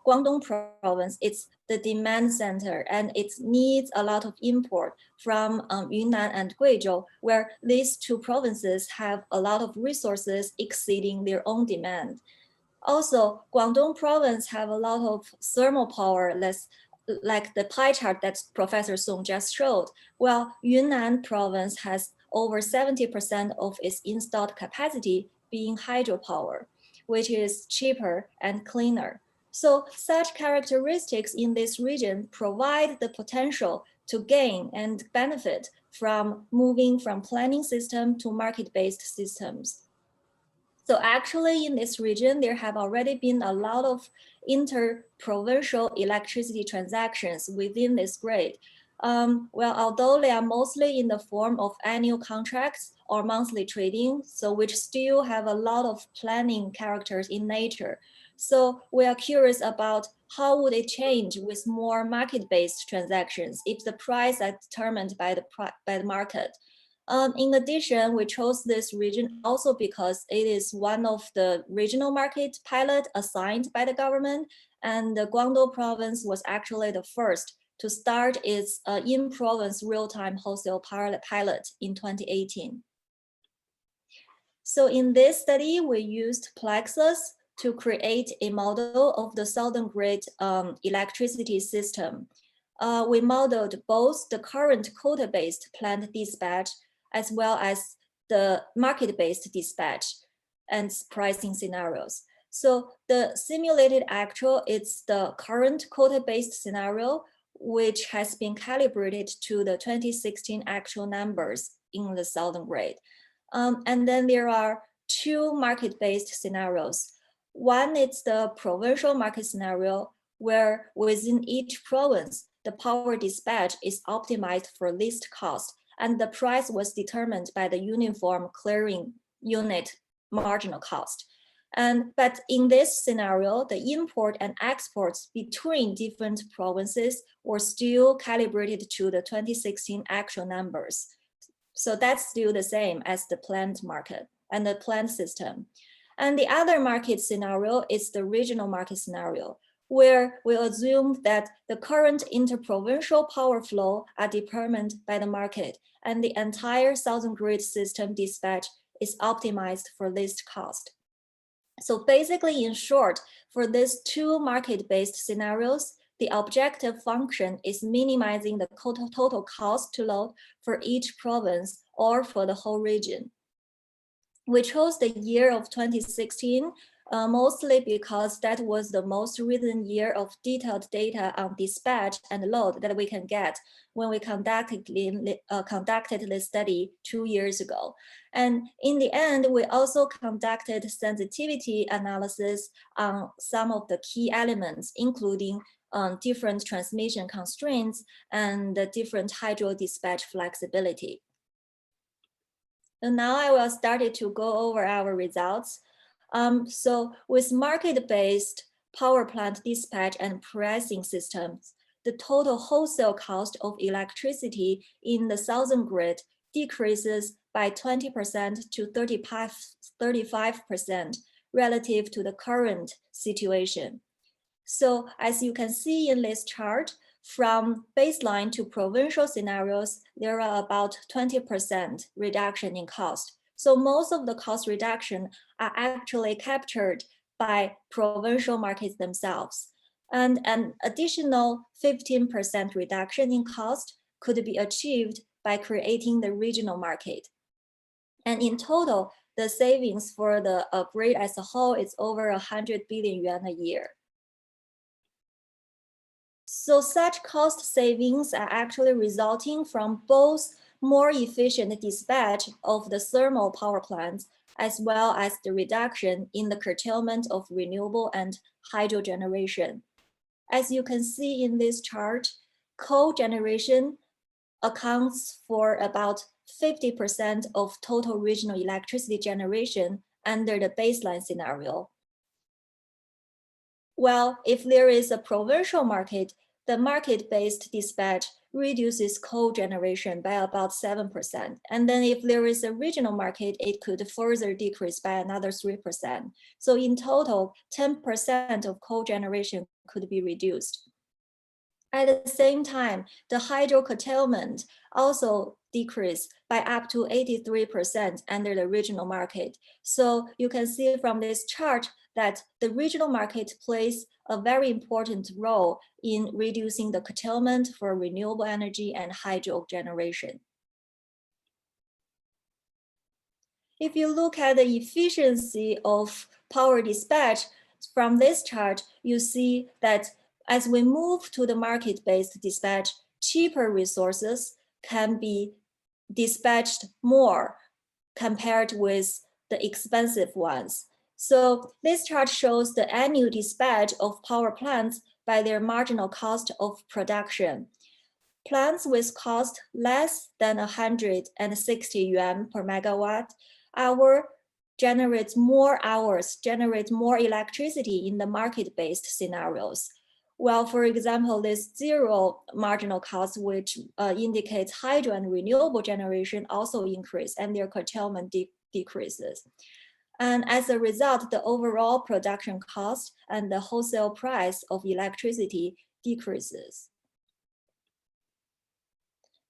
Guangdong province, it's the demand center and it needs a lot of import from Yunnan and Guizhou, where these two provinces have a lot of resources exceeding their own demand. Also, Guangdong province have a lot of thermal power, like the pie chart that Professor Song just showed. Well, Yunnan province has over 70% of its installed capacity being hydropower, which is cheaper and cleaner. So such characteristics in this region provide the potential to gain and benefit from moving from planning system to market-based systems. So actually in this region, there have already been a lot of inter-provincial electricity transactions within this grid. Well, although they are mostly in the form of annual contracts or monthly trading, so which still have a lot of planning characters in nature. So we are curious about how would it change with more market-based transactions if the price are determined by the market. In addition, we chose this region also because it is one of the regional market pilot assigned by the government, and the Guangdong province was actually the first to start its in-province real-time wholesale pilot in 2018. So in this study, we used Plexus to create a model of the southern grid electricity system. We modeled both the current quota-based plant dispatch as well as the market-based dispatch and pricing scenarios. So the simulated actual is the current quota-based scenario, which has been calibrated to the 2016 actual numbers in the southern grid. And then there are two market-based scenarios. One is the provincial market scenario, where within each province, the power dispatch is optimized for least cost, and the price was determined by the uniform clearing unit marginal cost. But in this scenario, the import and exports between different provinces were still calibrated to the 2016 actual numbers. So that's still the same as the planned market and the planned system. And the other market scenario is the regional market scenario, where we assume that the current interprovincial power flow are determined by the market, and the entire southern grid system dispatch is optimized for least cost. So basically, in short, for these two market-based scenarios, the objective function is minimizing the total cost to load for each province or for the whole region. We chose the year of 2016, mostly because that was the most recent year of detailed data on dispatch and load that we can get when we conducted this study 2 years ago. And in the end, we also conducted sensitivity analysis on some of the key elements, including different transmission constraints and the different hydro dispatch flexibility. And now I will start to go over our results. So with market-based power plant dispatch and pricing systems, the total wholesale cost of electricity in the southern grid decreases by 20% to 35% relative to the current situation. So as you can see in this chart, from baseline to provincial scenarios, there are about 20% reduction in cost. So most of the cost reduction are actually captured by provincial markets themselves. And an additional 15% reduction in cost could be achieved by creating the regional market. And in total, the savings for the grid as a whole is over 100 billion yuan a year. So such cost savings are actually resulting from both more efficient dispatch of the thermal power plants, as well as the reduction in the curtailment of renewable and hydro generation. As you can see in this chart, coal generation accounts for about 50% of total regional electricity generation under the baseline scenario. Well, if there is a provincial market, the market-based dispatch reduces coal generation by about 7%. And then if there is a regional market, it could further decrease by another 3%. So in total, 10% of coal generation could be reduced. At the same time, the hydro curtailment also decreased by up to 83% under the regional market. So you can see from this chart that the regional market plays a very important role in reducing the curtailment for renewable energy and hydro generation. If you look at the efficiency of power dispatch from this chart, you see that as we move to the market-based dispatch, cheaper resources can be dispatched more compared with the expensive ones. So this chart shows the annual dispatch of power plants by their marginal cost of production. Plants with cost less than 160 yuan per megawatt hour generates more hours, generates more electricity in the market-based scenarios. Well, for example, this zero marginal cost, which indicates hydro and renewable generation also increase and their curtailment decreases. And as a result, the overall production cost and the wholesale price of electricity decreases.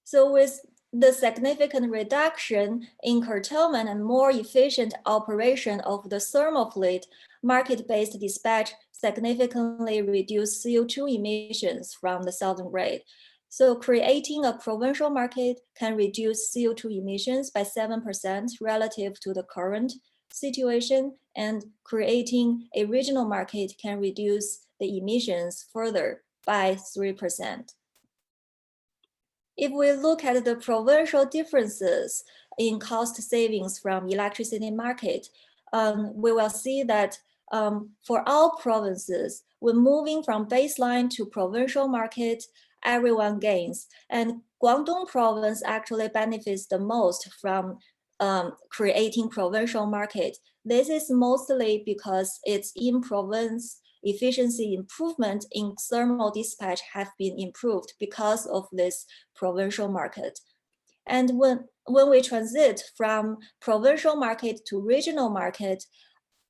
So with the significant reduction in curtailment and more efficient operation of the thermal fleet, market-based dispatch significantly reduced CO2 emissions from the southern grid. So creating a provincial market can reduce CO2 emissions by 7% relative to the current situation, and creating a regional market can reduce the emissions further by 3%. If we look at the provincial differences in cost savings from electricity market, we will see that for all provinces, when moving from baseline to provincial market, everyone gains. And Guangdong province actually benefits the most from creating provincial market. This is mostly because its in-province efficiency improvement in thermal dispatch have been improved because of this provincial market. And when we transit from provincial market to regional market,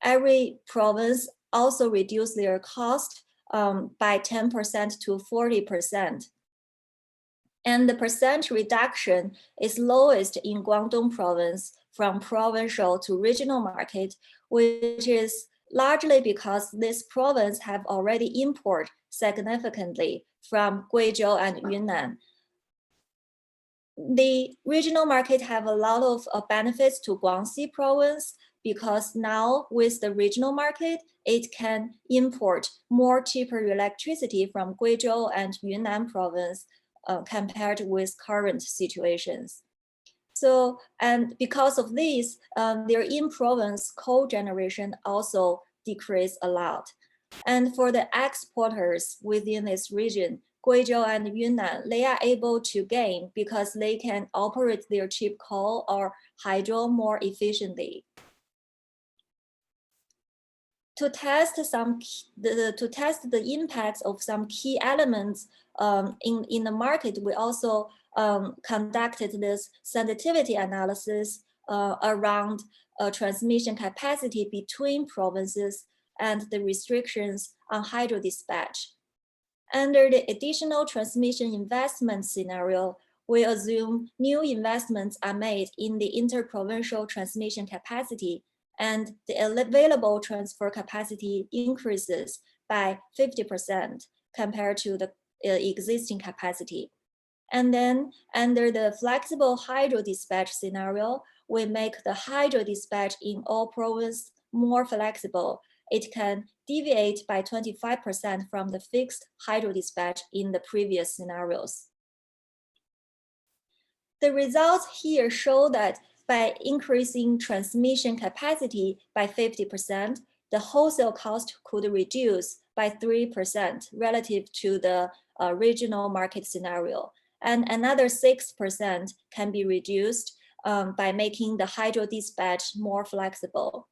every province also reduce their cost by 10% to 40%. And the percent reduction is lowest in Guangdong province from provincial to regional market, which is largely because this province have already imported significantly from Guizhou and Yunnan. The regional market have a lot of benefits to Guangxi province because now with the regional market, it can import more cheaper electricity from Guizhou and Yunnan province compared with current situations. So, and because of this, their in-province coal generation also decreased a lot. And for the exporters within this region, Guizhou and Yunnan, they are able to gain because they can operate their cheap coal or hydro more efficiently. To test the impacts of some key elements in the market, we also conducted this sensitivity analysis around transmission capacity between provinces and the restrictions on hydro dispatch. Under the additional transmission investment scenario, we assume new investments are made in the interprovincial transmission capacity, and the available transfer capacity increases by 50% compared to the existing capacity. And then under the flexible hydro dispatch scenario, we make the hydro dispatch in all provinces more flexible. It can deviate by 25% from the fixed hydro dispatch in the previous scenarios. The results here show that by increasing transmission capacity by 50%, the wholesale cost could reduce by 3% relative to the regional market scenario. And another 6% can be reduced by making the hydro dispatch more flexible.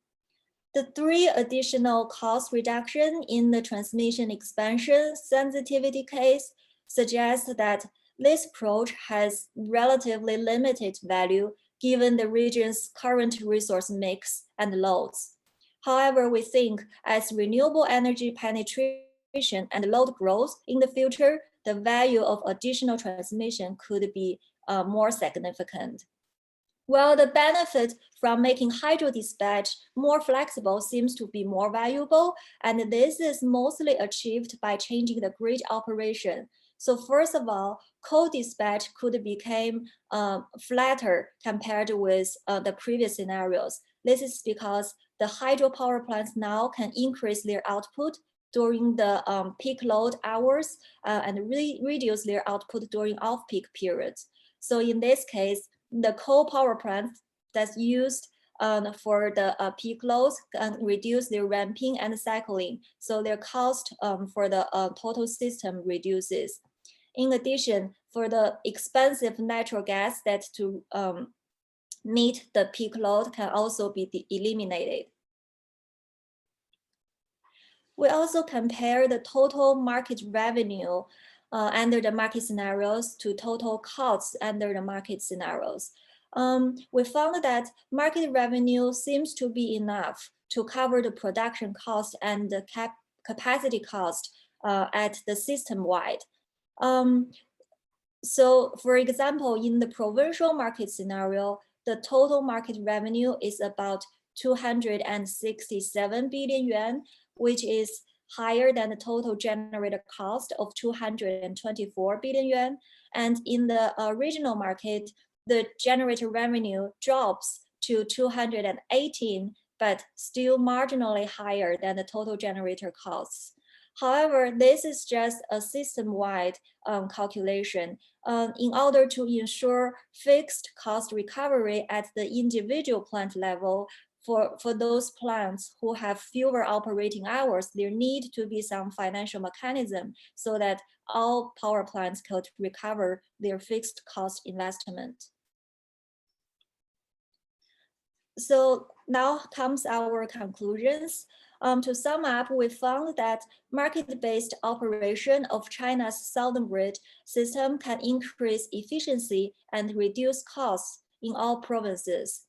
The three additional cost reduction in the transmission expansion sensitivity case suggests that this approach has relatively limited value given the region's current resource mix and loads. However, we think as renewable energy penetration and load growth in the future, the value of additional transmission could be more significant. Well, the benefit from making hydro dispatch more flexible seems to be more valuable, and this is mostly achieved by changing the grid operation. So first of all, coal dispatch could become flatter compared with the previous scenarios. This is because the hydropower plants now can increase their output during the peak load hours and reduce their output during off-peak periods. So in this case, the coal power plants that's used for the peak loads can reduce their ramping and cycling. So their cost for the total system reduces. In addition, for the expensive natural gas that to meet the peak load can also be eliminated. We also compare the total market revenue under the market scenarios to total costs under the market scenarios. We found that market revenue seems to be enough to cover the production cost and the capacity cost at the system-wide. So for example, in the provincial market scenario, the total market revenue is about 267 billion yuan, which is higher than the total generator cost of 224 billion yuan. And in the regional market, the generator revenue drops to 218, but still marginally higher than the total generator costs. However, this is just a system-wide calculation. In order to ensure fixed cost recovery at the individual plant level, for those plants who have fewer operating hours, there need to be some financial mechanism so that all power plants could recover their fixed cost investment. So now comes our conclusions. To sum up, we found that market-based operation of China's southern grid system can increase efficiency and reduce costs in all provinces.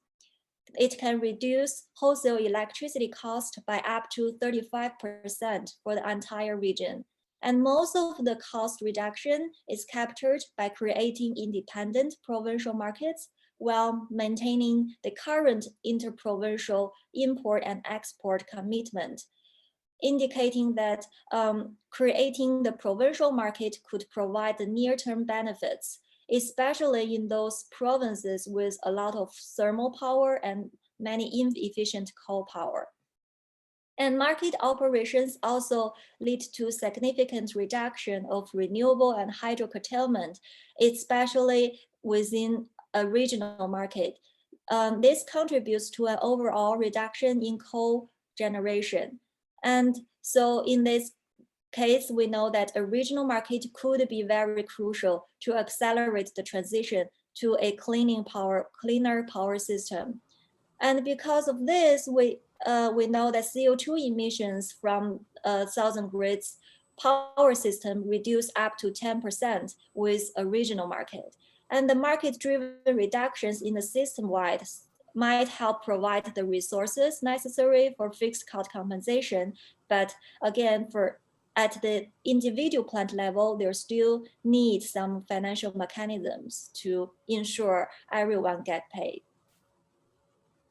It can reduce wholesale electricity cost by up to 35% for the entire region. And most of the cost reduction is captured by creating independent provincial markets while maintaining the current interprovincial import and export commitment, indicating that creating the provincial market could provide the near-term benefits, especially in those provinces with a lot of thermal power and many inefficient coal power. And market operations also lead to significant reduction of renewable and hydro curtailment, especially within a regional market. This contributes to an overall reduction in coal generation. And so in this case, we know that a regional market could be very crucial to accelerate the transition to a cleaner power system. And because of this, we know that CO2 emissions from southern grids power system reduce up to 10% with a regional market. And the market-driven reductions in the system-wide might help provide the resources necessary for fixed cost compensation. But again, at the individual plant level, there still needs some financial mechanisms to ensure everyone get paid.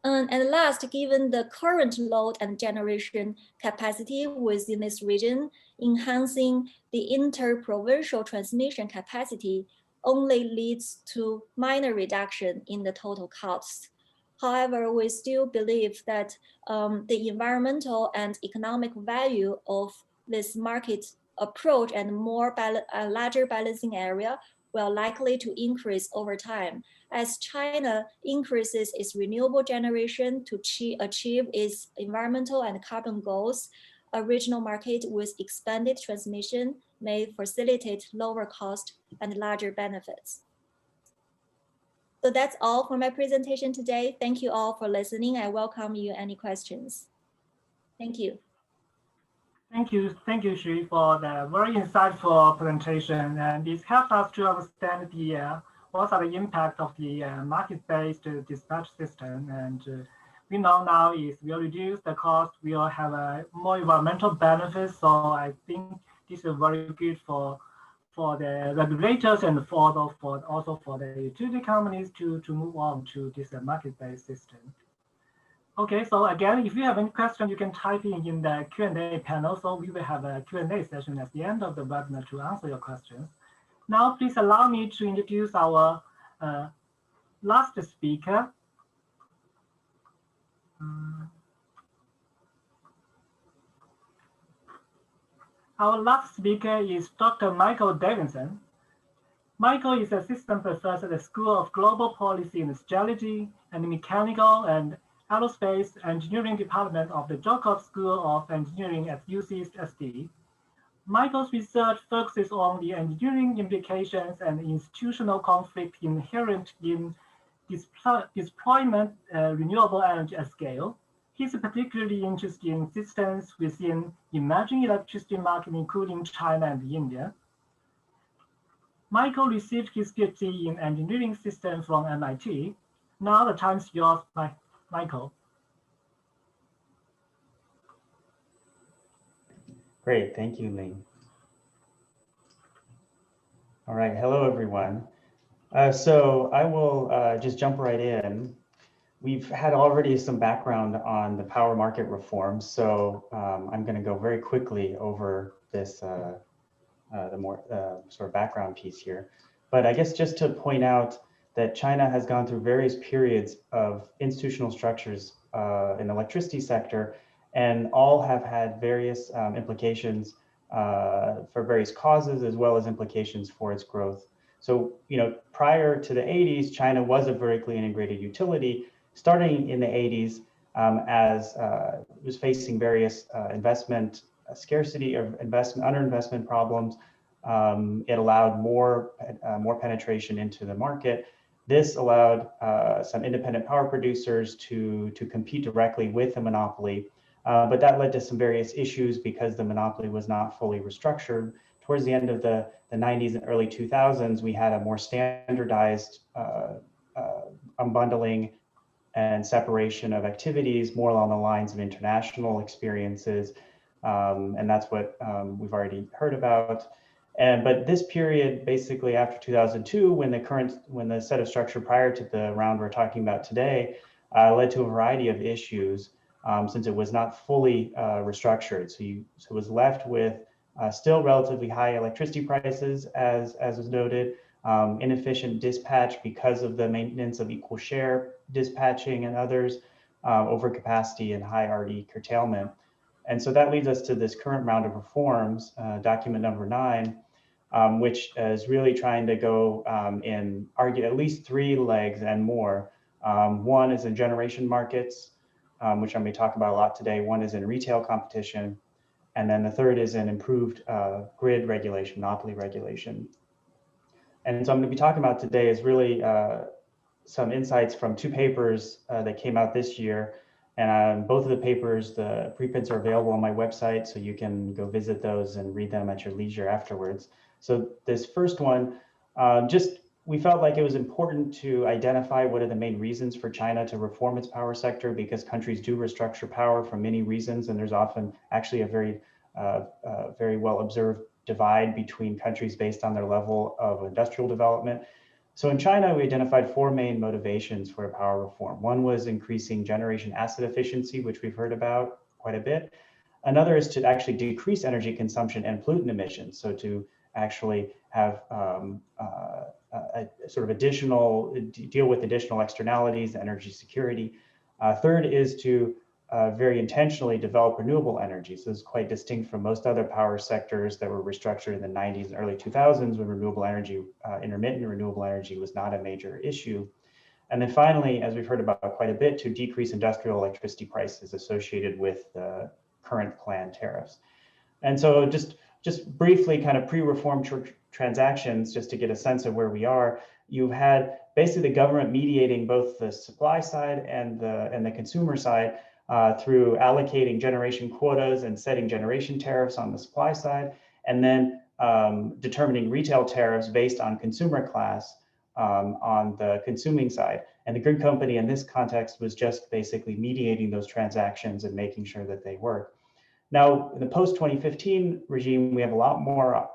And last, given the current load and generation capacity within this region, enhancing the interprovincial transmission capacity only leads to minor reduction in the total costs. However, we still believe that the environmental and economic value of this market approach and a larger balancing area will likely to increase over time. As China increases its renewable generation to achieve its environmental and carbon goals, a regional market with expanded transmission may facilitate lower cost and larger benefits. So that's all for my presentation today. Thank you all for listening. I welcome you any questions. Thank you. Thank you, Xu, for the very insightful presentation, and it helped us to understand what are the impact of the market-based dispatch system. And we know now is we'll reduce the cost, we'll have a more environmental benefits. So I think this is very good for the regulators and also for the utility companies to move on to this market-based system. Okay, so again, if you have any question, you can type in the Q&A panel. So we will have a Q&A session at the end of the webinar to answer your questions. Now, please allow me to introduce our last speaker. Our last speaker is Dr. Michael Davidson. Michael is assistant professor at the School of Global Policy and Strategy and Mechanical and Aerospace Engineering Department of the Joukov School of Engineering at UCSD. Michael's research focuses on the engineering implications and institutional conflict inherent in deployment renewable energy at scale. He's particularly interested in systems within emerging electricity market, including China and India. Michael received his PhD in engineering systems from MIT. Now the time's yours, Michael. Great, thank you, Lin. All right, hello everyone. So I will just jump right in. We've had already some background on the power market reform, so I'm going to go very quickly over this, the more sort of background piece here. But I guess just to point out that China has gone through various periods of institutional structures in the electricity sector, and all have had various implications for various causes, as well as implications for its growth. So, prior to the 80s, China was a vertically integrated utility. Starting in the 80s, as it was facing various investment scarcity or underinvestment problems, it allowed more penetration into the market. This allowed some independent power producers to compete directly with the monopoly. But that led to some various issues because the monopoly was not fully restructured. Towards the end of the 90s and early 2000s, we had a more standardized unbundling and separation of activities, more along the lines of international experiences. And that's what we've already heard about. But this period, basically after 2002, when the set of structure prior to the round we're talking about today, led to a variety of issues. Since it was not fully restructured. So it was left with still relatively high electricity prices, as was noted, inefficient dispatch because of the maintenance of equal share dispatching and others, overcapacity and high RE curtailment. And so that leads us to this current round of reforms, document number 9, which is really trying to go in at least 3 legs and more. One is in generation markets, which I'm going to talk about a lot today. One is in retail competition, and then the third is in improved grid regulation, monopoly regulation. And so I'm going to be talking about today is really some insights from 2 papers that came out this year. And both of the papers, the preprints are available on my website, so you can go visit those and read them at your leisure afterwards. So this first one, we felt like it was important to identify what are the main reasons for China to reform its power sector, because countries do restructure power for many reasons, and there's often actually a very well observed divide between countries based on their level of industrial development. So in China, we identified 4 main motivations for power reform. One was increasing generation asset efficiency, which we've heard about quite a bit. Another is to actually decrease energy consumption and pollutant emissions, so to actually have sort of deal with additional externalities, energy security. Third is to very intentionally develop renewable energy. So this is quite distinct from most other power sectors that were restructured in the 90s and early 2000s when renewable energy, intermittent renewable energy was not a major issue. And then finally, as we've heard about quite a bit, to decrease industrial electricity prices associated with the current planned tariffs. And so just briefly, kind of pre-reform transactions, just to get a sense of where we are, you've had basically the government mediating both the supply side and the consumer side through allocating generation quotas and setting generation tariffs on the supply side, and then determining retail tariffs based on consumer class on the consuming side. And the grid company in this context was just basically mediating those transactions and making sure that they work. Now, in the post-2015 regime, we have a lot more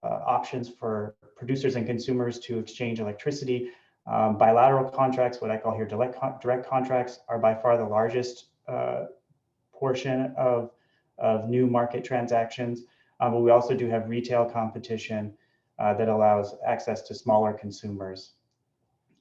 options for producers and consumers to exchange electricity. Bilateral contracts, what I call here direct contracts, are by far the largest portion of new market transactions. But we also do have retail competition that allows access to smaller consumers.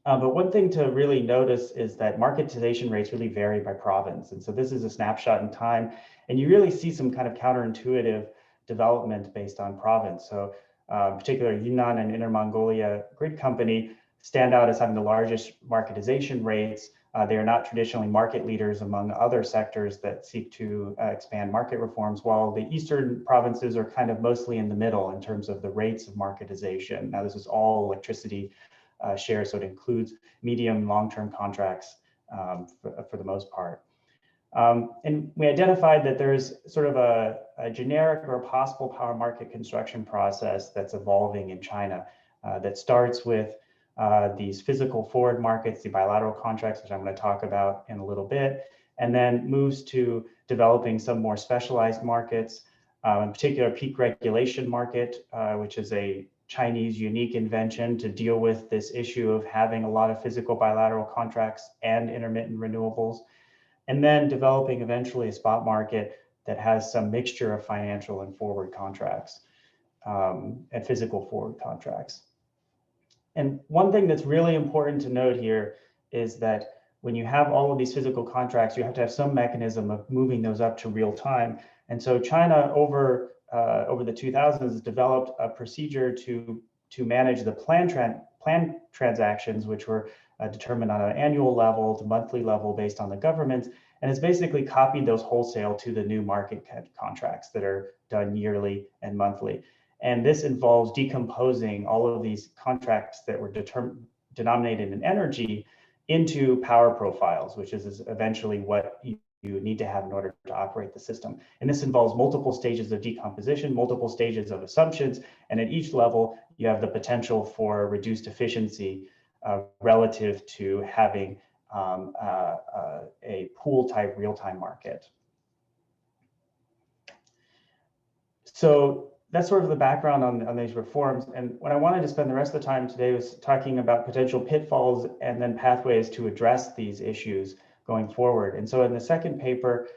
But one thing to really notice is that marketization rates really vary by province. And so this is a snapshot in time, and you really see some kind of counterintuitive development based on province. So particularly Yunnan and Inner Mongolia Grid Company stand out as having the largest marketization rates. They are not traditionally market leaders among other sectors that seek to expand market reforms, while the eastern provinces are kind of mostly in the middle in terms of the rates of marketization. Now, this is all electricity share. So it includes medium, long-term contracts for the most part. And we identified that there's sort of a generic or possible power market construction process that's evolving in China that starts with these physical forward markets, the bilateral contracts, which I'm going to talk about in a little bit, and then moves to developing some more specialized markets, in particular peak regulation market, which is a Chinese unique invention to deal with this issue of having a lot of physical bilateral contracts and intermittent renewables, and then developing eventually a spot market that has some mixture of financial and forward contracts and physical forward contracts. And one thing that's really important to note here is that when you have all of these physical contracts, you have to have some mechanism of moving those up to real time. And so China over the 2000s has developed a procedure to manage the plan transactions, which were determined on an annual level to monthly level based on the government. And it's basically copied those wholesale to the new market contracts that are done yearly and monthly. And this involves decomposing all of these contracts that were denominated in energy into power profiles, which is eventually what you need to have in order to operate the system. And this involves multiple stages of decomposition, multiple stages of assumptions, and at each level, you have the potential for reduced efficiency relative to having a pool type real-time market. So that's sort of the background on these reforms. And what I wanted to spend the rest of the time today was talking about potential pitfalls and then pathways to address these issues going forward. And so in the second paper,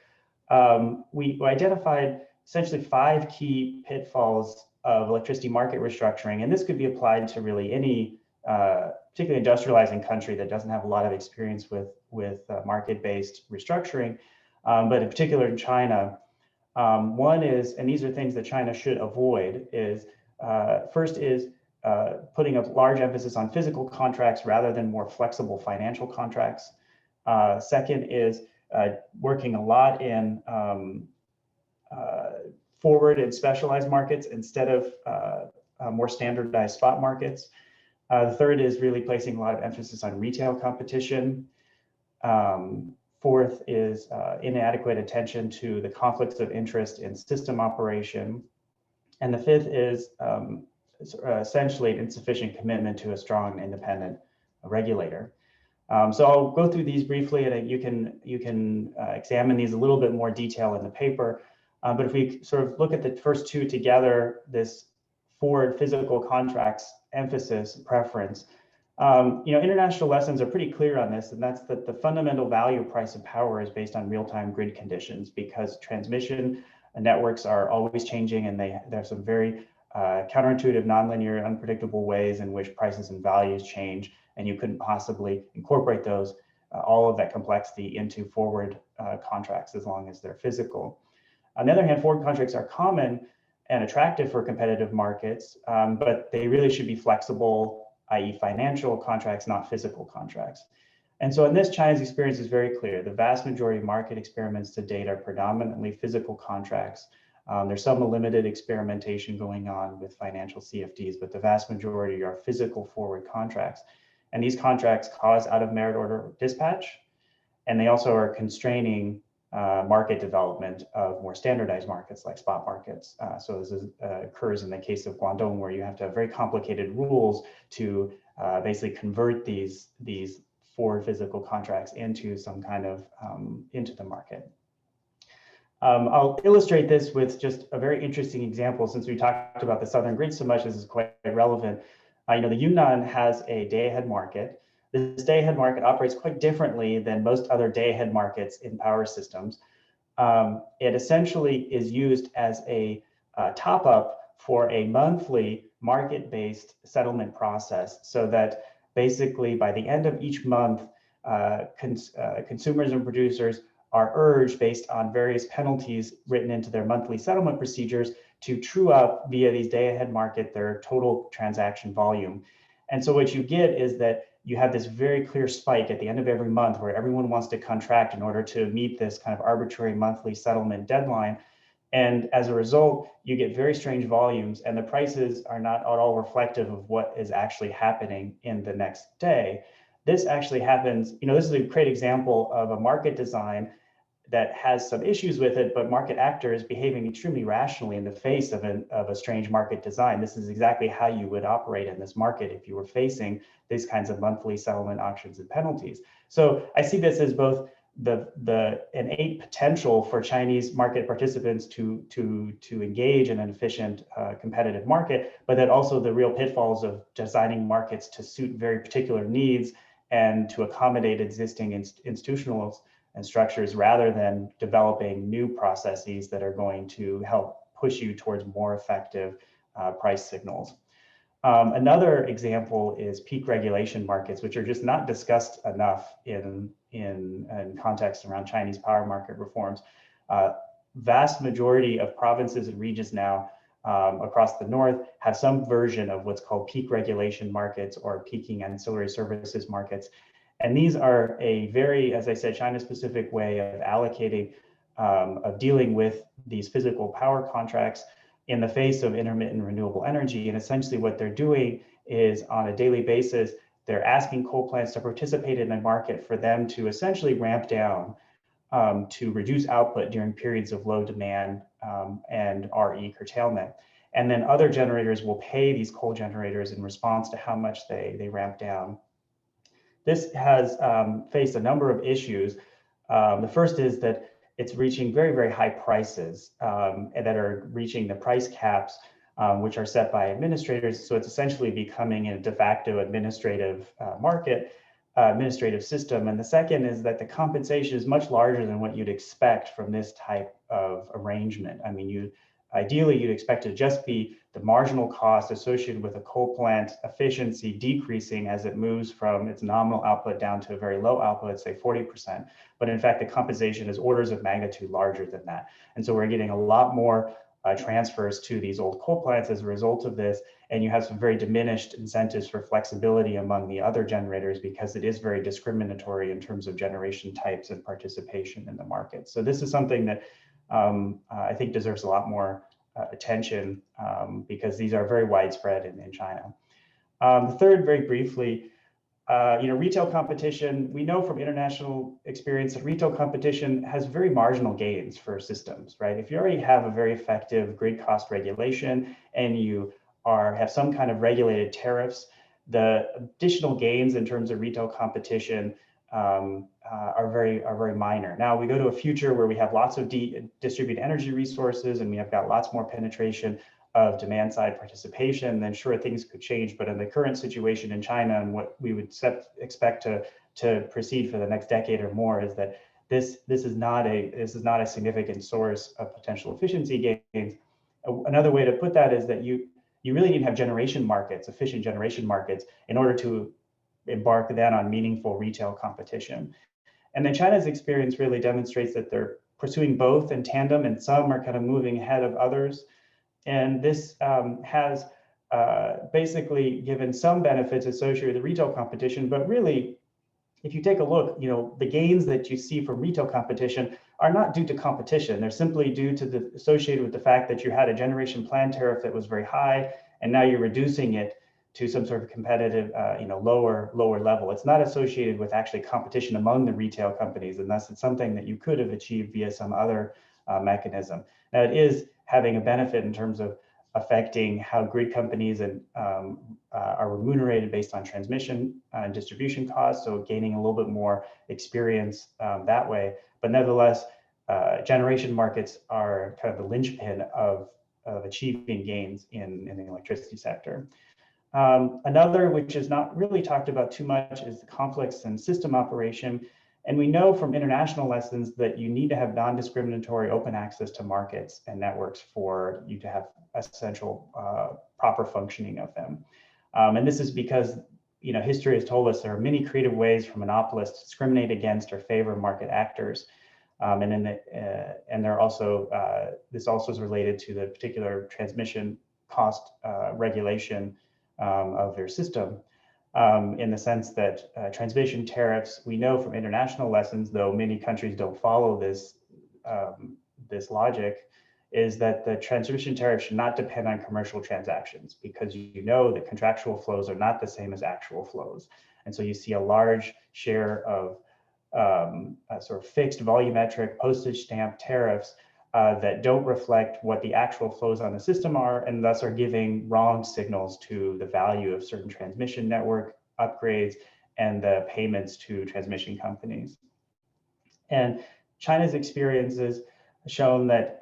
we identified essentially 5 key pitfalls of electricity market restructuring. And this could be applied to really any particularly industrializing country that doesn't have a lot of experience with market-based restructuring, but in particular in China. One is, and these are things that China should avoid, is first is putting a large emphasis on physical contracts rather than more flexible financial contracts. Second is working a lot in forward and specialized markets instead of more standardized spot markets. The third is really placing a lot of emphasis on retail competition. Fourth is inadequate attention to the conflicts of interest in system operation. And the fifth is essentially insufficient commitment to a strong and independent regulator. So I'll go through these briefly, and you can examine these a little bit more detail in the paper. But if we sort of look at the first two together, this forward physical contracts emphasis preference, international lessons are pretty clear on this, and that's that the fundamental value price of power is based on real-time grid conditions, because transmission networks are always changing, and there's some very counterintuitive, nonlinear, unpredictable ways in which prices and values change, and you couldn't possibly incorporate those, all of that complexity into forward contracts as long as they're physical. On the other hand, forward contracts are common and attractive for competitive markets, but they really should be flexible, i.e. financial contracts, not physical contracts. And so in this, China's experience is very clear. The vast majority of market experiments to date are predominantly physical contracts. There's some limited experimentation going on with financial CFDs, but the vast majority are physical forward contracts. And these contracts cause out of merit order dispatch, and they also are constraining market development of more standardized markets like spot markets. So this occurs in the case of Guangdong, where you have to have very complicated rules to basically convert these forward physical contracts into some kind of into the market. I'll illustrate this with just a very interesting example. Since we talked about the southern grid so much, this is quite relevant. The Yunnan has a day-ahead market. This day-ahead market operates quite differently than most other day-ahead markets in power systems. It essentially is used as a top-up for a monthly market-based settlement process, so that basically by the end of each month, consumers and producers are urged, based on various penalties written into their monthly settlement procedures, to true up via these day-ahead market their total transaction volume. And so what you get is that you have this very clear spike at the end of every month where everyone wants to contract in order to meet this kind of arbitrary monthly settlement deadline. And as a result, you get very strange volumes, and the prices are not at all reflective of what is actually happening in the next day. This actually happens, this is a great example of a market design that has some issues with it, but market actors behaving extremely rationally in the face of a strange market design. This is exactly how you would operate in this market if you were facing these kinds of monthly settlement auctions and penalties. So I see this as both the innate potential for Chinese market participants to engage in an efficient competitive market, but then also the real pitfalls of designing markets to suit very particular needs and to accommodate existing institutional and structures rather than developing new processes that are going to help push you towards more effective price signals. Another example is peak regulation markets, which are just not discussed enough in context around Chinese power market reforms. Vast majority of provinces and regions now across the north have some version of what's called peak regulation markets or peaking ancillary services markets. And these are a very, as I said, China-specific way of allocating, of dealing with these physical power contracts in the face of intermittent renewable energy. And essentially what they're doing is on a daily basis, they're asking coal plants to participate in a market for them to essentially ramp down to reduce output during periods of low demand and RE curtailment. And then other generators will pay these coal generators in response to how much they ramp down. This has faced a number of issues. The first is that it's reaching very, very high prices that are reaching the price caps, which are set by administrators. So it's essentially becoming a de facto administrative administrative system. And the second is that the compensation is much larger than what you'd expect from this type of arrangement. I mean, ideally, you'd expect to just be the marginal cost associated with a coal plant efficiency decreasing as it moves from its nominal output down to a very low output, say 40%. But in fact, the compensation is orders of magnitude larger than that. And so we're getting a lot more transfers to these old coal plants as a result of this. And you have some very diminished incentives for flexibility among the other generators because it is very discriminatory in terms of generation types and participation in the market. So this is something that I think deserves a lot more attention because these are very widespread in China. The third, very briefly, retail competition. We know from international experience that retail competition has very marginal gains for systems, right? If you already have a very effective grid cost regulation and you have some kind of regulated tariffs, the additional gains in terms of retail competition are very minor. Now we go to a future where we have lots of distributed energy resources and we have got lots more penetration of demand side participation, then sure, things could change. But in the current situation in China and what we would expect to proceed for the next decade or more is that this is not a significant source of potential efficiency gains. Another way to put that is that you really need to have generation markets, efficient generation markets, in order to embark then on meaningful retail competition. And then China's experience really demonstrates that they're pursuing both in tandem, and some are kind of moving ahead of others. And this has basically given some benefits associated with retail competition, but really, if you take a look, the gains that you see from retail competition are not due to competition. They're simply due to associated with the fact that you had a generation plan tariff that was very high, and now you're reducing it to some sort of competitive, lower level. It's not associated with actually competition among the retail companies, and thus it's something that you could have achieved via some other mechanism. Now it is having a benefit in terms of affecting how grid companies are remunerated based on transmission and distribution costs, so gaining a little bit more experience that way. But nevertheless, generation markets are kind of the linchpin of achieving gains in the electricity sector. Another, which is not really talked about too much, is the complex and system operation. And we know from international lessons that you need to have non-discriminatory open access to markets and networks for you to have essential proper functioning of them. And this is because history has told us there are many creative ways for monopolists to discriminate against or favor market actors. And there are also, this also is related to the particular transmission cost regulation of their system. In the sense that transmission tariffs, we know from international lessons, though many countries don't follow this logic, is that the transmission tariff should not depend on commercial transactions, because you know that contractual flows are not the same as actual flows. And so you see a large share of sort of fixed volumetric postage stamp tariffs that don't reflect what the actual flows on the system are, and thus are giving wrong signals to the value of certain transmission network upgrades and the payments to transmission companies. And China's experiences shown that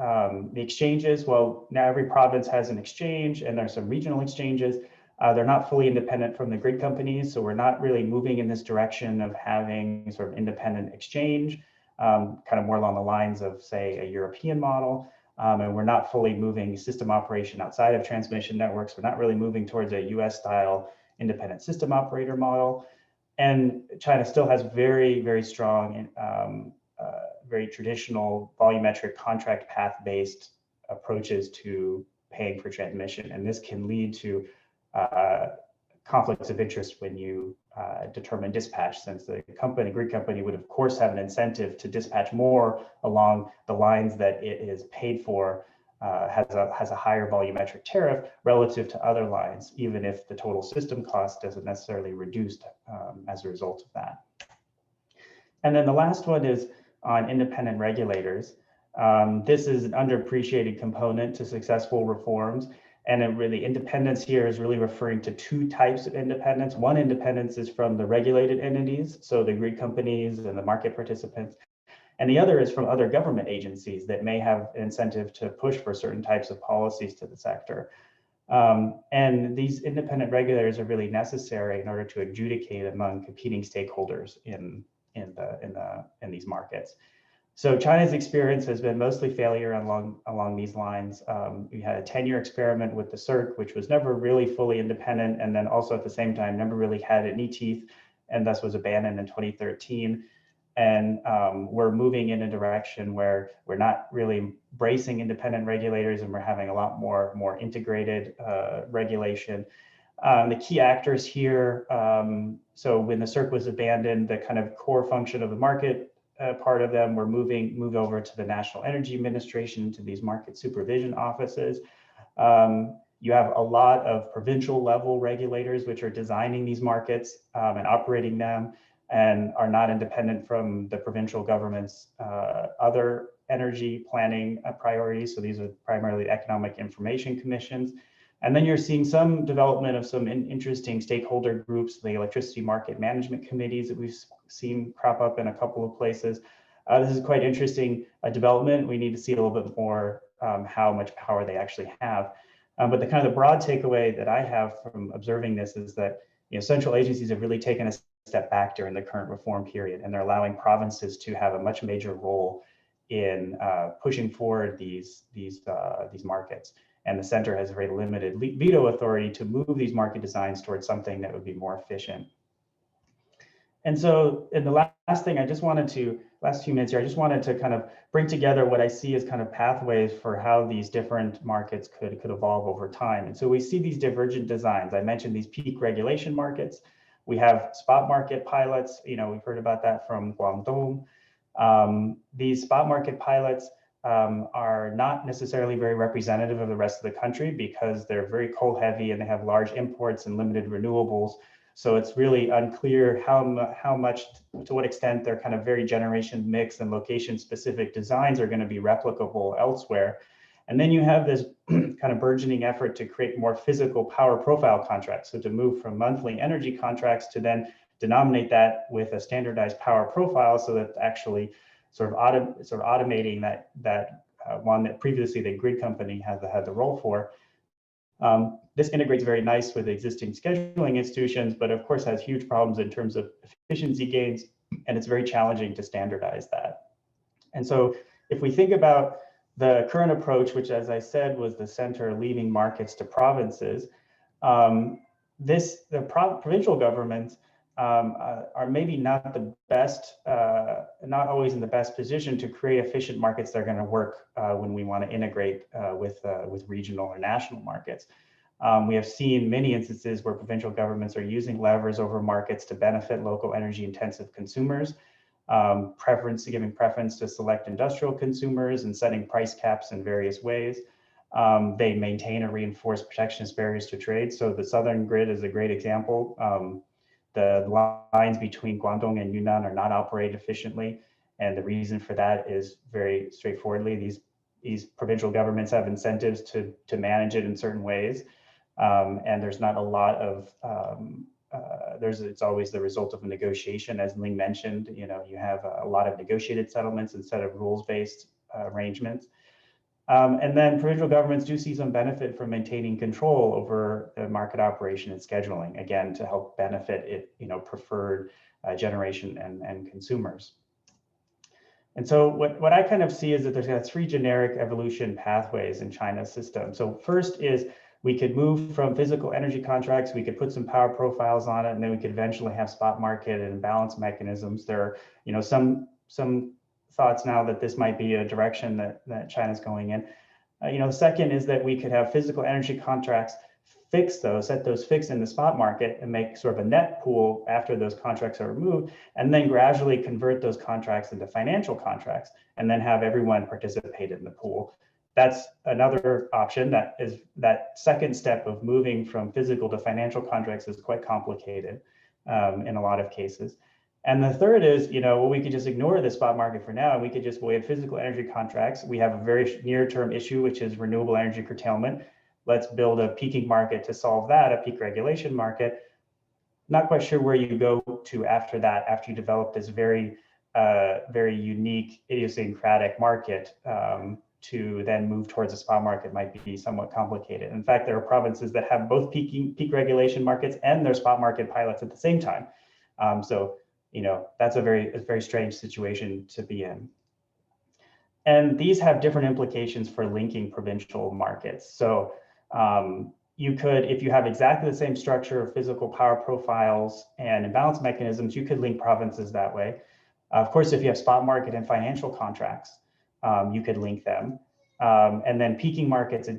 the exchanges, well, now every province has an exchange and there's some regional exchanges. They're not fully independent from the grid companies, so we're not really moving in this direction of having sort of independent exchange, kind of more along the lines of, say, a European model. And we're not fully moving system operation outside of transmission networks. We're not really moving towards a US-style independent system operator model. And China still has very, very strong, very traditional volumetric contract path-based approaches to paying for transmission. And this can lead to conflicts of interest when you determine dispatch, since the grid company would of course have an incentive to dispatch more along the lines that it is paid for, has a higher volumetric tariff relative to other lines, even if the total system cost doesn't necessarily reduce as a result of that. And then the last one is on independent regulators. This is an underappreciated component to successful reforms. And it really, independence here is really referring to two types of independence. One independence is from the regulated entities, so the grid companies and the market participants. And the other is from other government agencies that may have an incentive to push for certain types of policies to the sector. And these independent regulators are really necessary in order to adjudicate among competing stakeholders in these markets. So China's experience has been mostly failure along these lines. We had a 10-year experiment with the CERC, which was never really fully independent, and then also at the same time never really had any teeth, and thus was abandoned in 2013. And we're moving in a direction where we're not really embracing independent regulators, and we're having a lot more integrated regulation. The key actors here, so when the CERC was abandoned, the kind of core function of the market part of them were moved over to the National Energy Administration, to these market supervision offices. You have a lot of provincial level regulators which are designing these markets and operating them, and are not independent from the provincial government's other energy planning priorities. So these are primarily economic information commissions. And then you're seeing some development of some interesting stakeholder groups, the electricity market management committees that we've seen crop up in a couple of places. This is quite interesting development. We need to see a little bit more how much power they actually have. But the kind of the broad takeaway that I have from observing this is that central agencies have really taken a step back during the current reform period, and they're allowing provinces to have a much major role in pushing forward these markets. And the center has very limited veto authority to move these market designs towards something that would be more efficient. And so in the last thing, last few minutes here, I just wanted to kind of bring together what I see as kind of pathways for how these different markets could evolve over time. And so we see these divergent designs. I mentioned these peak regulation markets. We have spot market pilots. We've heard about that from Guangdong. These spot market pilots are not necessarily very representative of the rest of the country, because they're very coal heavy and they have large imports and limited renewables. So it's really unclear how much, to what extent their kind of very generation mix and location specific designs are going to be replicable elsewhere. And then you have this kind of burgeoning effort to create more physical power profile contracts. So to move from monthly energy contracts to then denominate that with a standardized power profile, so that actually sort of automating that one that previously the grid company had the role for. This integrates very nice with existing scheduling institutions, but of course has huge problems in terms of efficiency gains, and it's very challenging to standardize that. And so if we think about the current approach, which, as I said, was the center leaving markets to provinces, the provincial governments are maybe not the best, not always in the best position to create efficient markets that are going to work when we want to integrate with regional or national markets. We have seen many instances where provincial governments are using levers over markets to benefit local energy intensive consumers. giving preference to select industrial consumers and setting price caps in various ways. They maintain or reinforce protectionist barriers to trade. So the southern grid is a great example. The lines between Guangdong and Yunnan are not operated efficiently. And the reason for that is very straightforwardly. These provincial governments have incentives to manage it in certain ways. And there's not a lot of, it's always the result of a negotiation. As Ling mentioned, you have a lot of negotiated settlements instead of rules-based arrangements. And then provincial governments do see some benefit from maintaining control over the market operation and scheduling, again, to help benefit preferred generation and consumers. And so what I kind of see is that there's three generic evolution pathways in China's system. So first is we could move from physical energy contracts, we could put some power profiles on it, and then we could eventually have spot market and balance mechanisms. There are, some thoughts now that this might be a direction that China's going in. The second is that we could have physical energy contracts, set those fixed in the spot market and make sort of a net pool after those contracts are removed, and then gradually convert those contracts into financial contracts and then have everyone participate in the pool. That's another option. That second step of moving from physical to financial contracts is quite complicated in a lot of cases. And the third is, we could just ignore the spot market for now, and we have physical energy contracts. We have a very near-term issue, which is renewable energy curtailment. Let's build a peaking market to solve that, a peak regulation market. Not quite sure where you go to after that, after you develop this very unique, idiosyncratic market. To then move towards a spot market might be somewhat complicated. In fact, there are provinces that have both peak regulation markets and their spot market pilots at the same time. So that's a very strange situation to be in. And these have different implications for linking provincial markets. So you could, if you have exactly the same structure of physical power profiles and imbalance mechanisms, you could link provinces that way. Of course, if you have spot market and financial contracts, you could link them. And then peaking markets,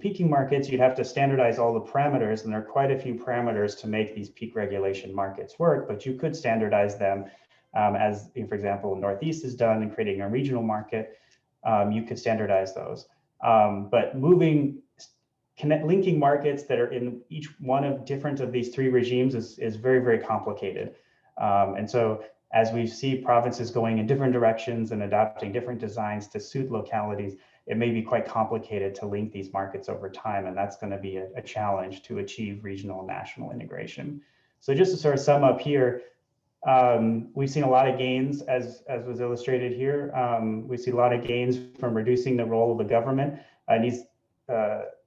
you'd have to standardize all the parameters, and there are quite a few parameters to make these peak regulation markets work, but you could standardize them as, for example, Northeast has done in creating a regional market. You could standardize those. But linking markets that are in each one of different of these three regimes is very, very complicated. And so as we see provinces going in different directions and adopting different designs to suit localities, it may be quite complicated to link these markets over time, and that's going to be a challenge to achieve regional and national integration. So just to sort of sum up here, we've seen a lot of gains, as was illustrated here. We see a lot of gains from reducing the role of the government.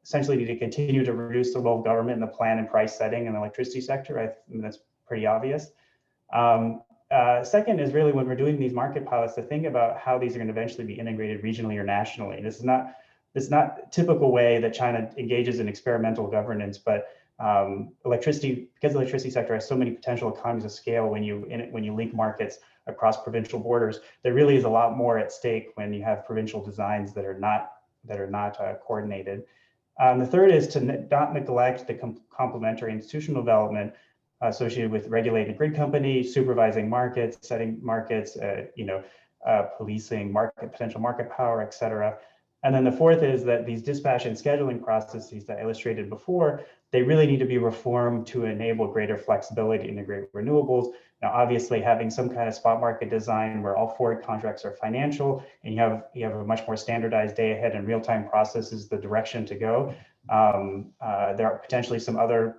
Essentially need to continue to reduce the role of government in the plan and price setting in the electricity sector. I mean, that's pretty obvious. Second is really when we're doing these market pilots to think about how these are going to eventually be integrated regionally or nationally. This is not a typical way that China engages in experimental governance, but because the electricity sector has so many potential economies of scale when you link markets across provincial borders, there really is a lot more at stake when you have provincial designs that are not coordinated. The third is to not neglect the complementary institutional development associated with regulated grid companies, supervising markets, setting markets, policing potential market power, et cetera. And then the fourth is that these dispatch and scheduling processes that I illustrated before, they really need to be reformed to enable greater flexibility to integrate renewables. Now, obviously, having some kind of spot market design where all forward contracts are financial and you have a much more standardized day ahead and real-time process is the direction to go. There are potentially some other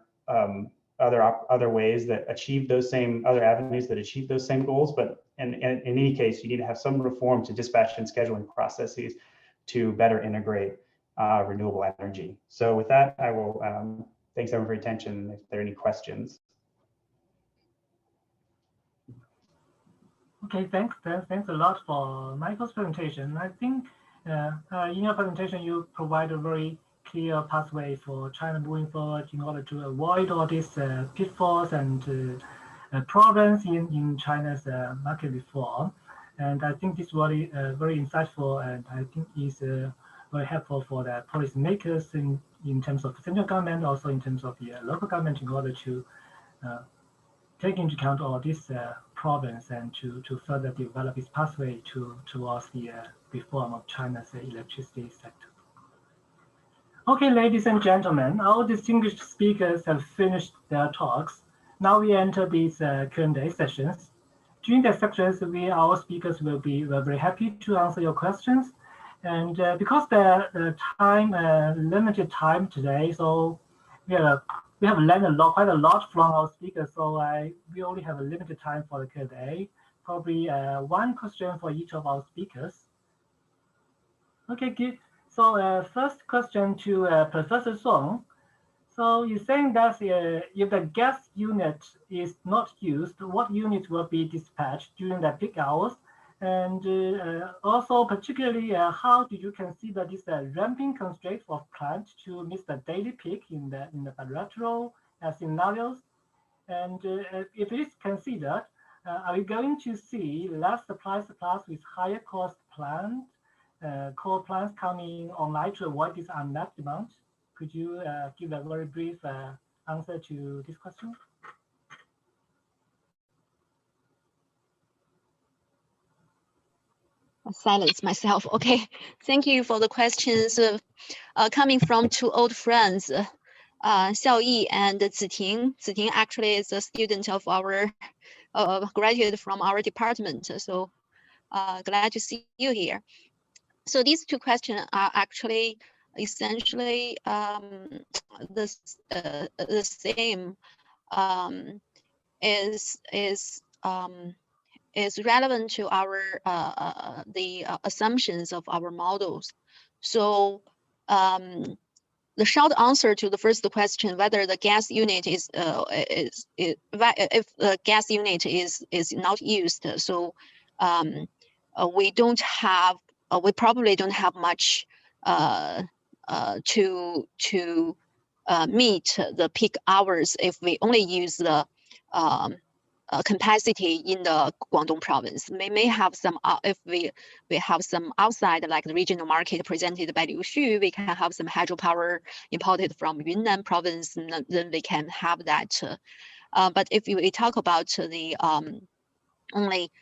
ways that achieve those same avenues that achieve those same goals, but in any case, you need to have some reform to dispatch and scheduling processes to better integrate renewable energy. So with that, I will thanks everyone for your attention. If there are any questions. Okay, thanks a lot for Michael's presentation. I think in your presentation, you provide a very clear pathway for China moving forward in order to avoid all these pitfalls and problems in China's market reform. And I think this is very insightful, and I think is very helpful for the policymakers in terms of the central government, also in terms of the local government, in order to take into account all these province and to further develop its pathway towards the reform of China's electricity sector. Okay, ladies and gentlemen, our distinguished speakers have finished their talks. Now we enter these Q&A sessions. During the sections, our speakers will be very happy to answer your questions. And because the time, limited time today, so we have learned quite a lot from our speakers. So we only have a limited time for the Q&A. Probably one question for each of our speakers. Okay, good. So first question to Professor Song. So you're saying that if the gas unit is not used, what unit will be dispatched during the peak hours? And also particularly, how do you consider this ramping constraint of plant to miss the daily peak in the bilateral scenarios? And if it is considered, are we going to see less supply with higher cost coal plants coming online to avoid this unmet demand? Could you give a very brief answer to this question? Silence myself. Okay, thank you for the questions coming from two old friends, Xiaoyi and Ziting. Ziting actually is a student of our graduate from our department. So glad to see you here. So these two questions are actually essentially the same. Is relevant to our the assumptions of our models. So the short answer to the first question, whether the gas unit if the gas unit is not used, so we don't have we probably don't have much to meet the peak hours if we only use the capacity in the Guangdong province. We may have some, if we have some outside, like the regional market presented by Liu Xu, we can have some hydropower imported from Yunnan province, then we can have that. But if we talk about the only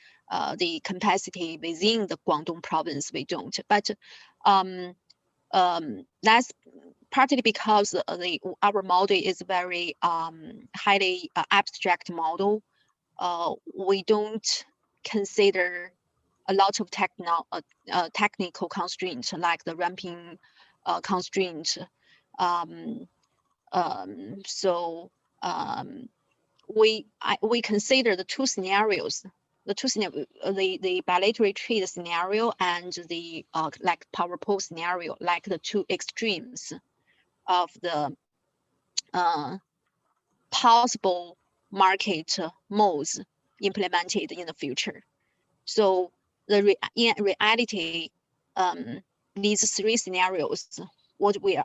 the capacity within the Guangdong province, we don't. But that's partly because our model is very highly abstract model. We don't consider a lot of technical constraints like the ramping constraint. We consider the two scenarios, the bilateral trade scenario and the like power pole scenario, like the two extremes of the possible market modes implemented in the future. So in reality, these three scenarios, what we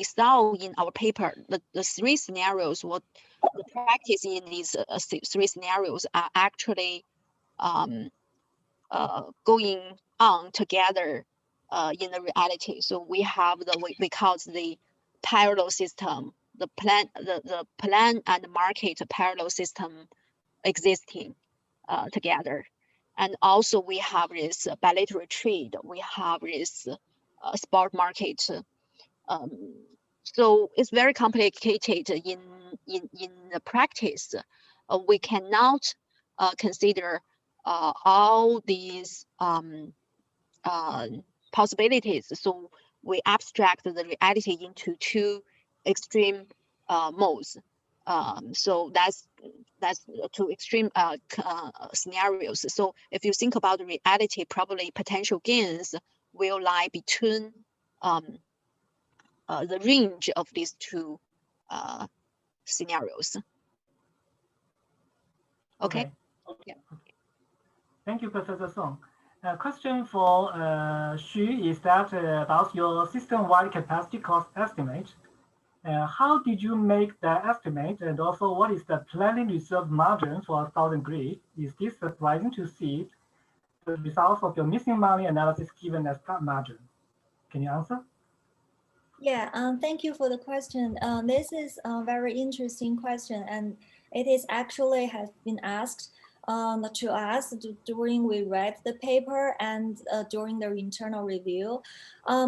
saw in our paper, the three scenarios, what the practice in these three scenarios are actually going on together in the reality. So we have we call the parallel system, the plan and market parallel system existing together. And also we have this bilateral trade, we have this spot market. So it's very complicated in the practice. We cannot consider all these possibilities. So we abstract the reality into two extreme modes. So that's two extreme scenarios. So if you think about the reality, probably potential gains will lie between the range of these two scenarios. Okay. Yeah. Thank you, Professor Song. A question for Xu is that about your system-wide capacity cost estimate. How did you make the estimate, and also what is the planning reserve margin for 1,000 grid? Is this surprising to see the results of your missing money analysis given as cut margin? Can you answer? Yeah, thank you for the question. This is a very interesting question, and It is actually has been asked to us during we read the paper and during the internal review.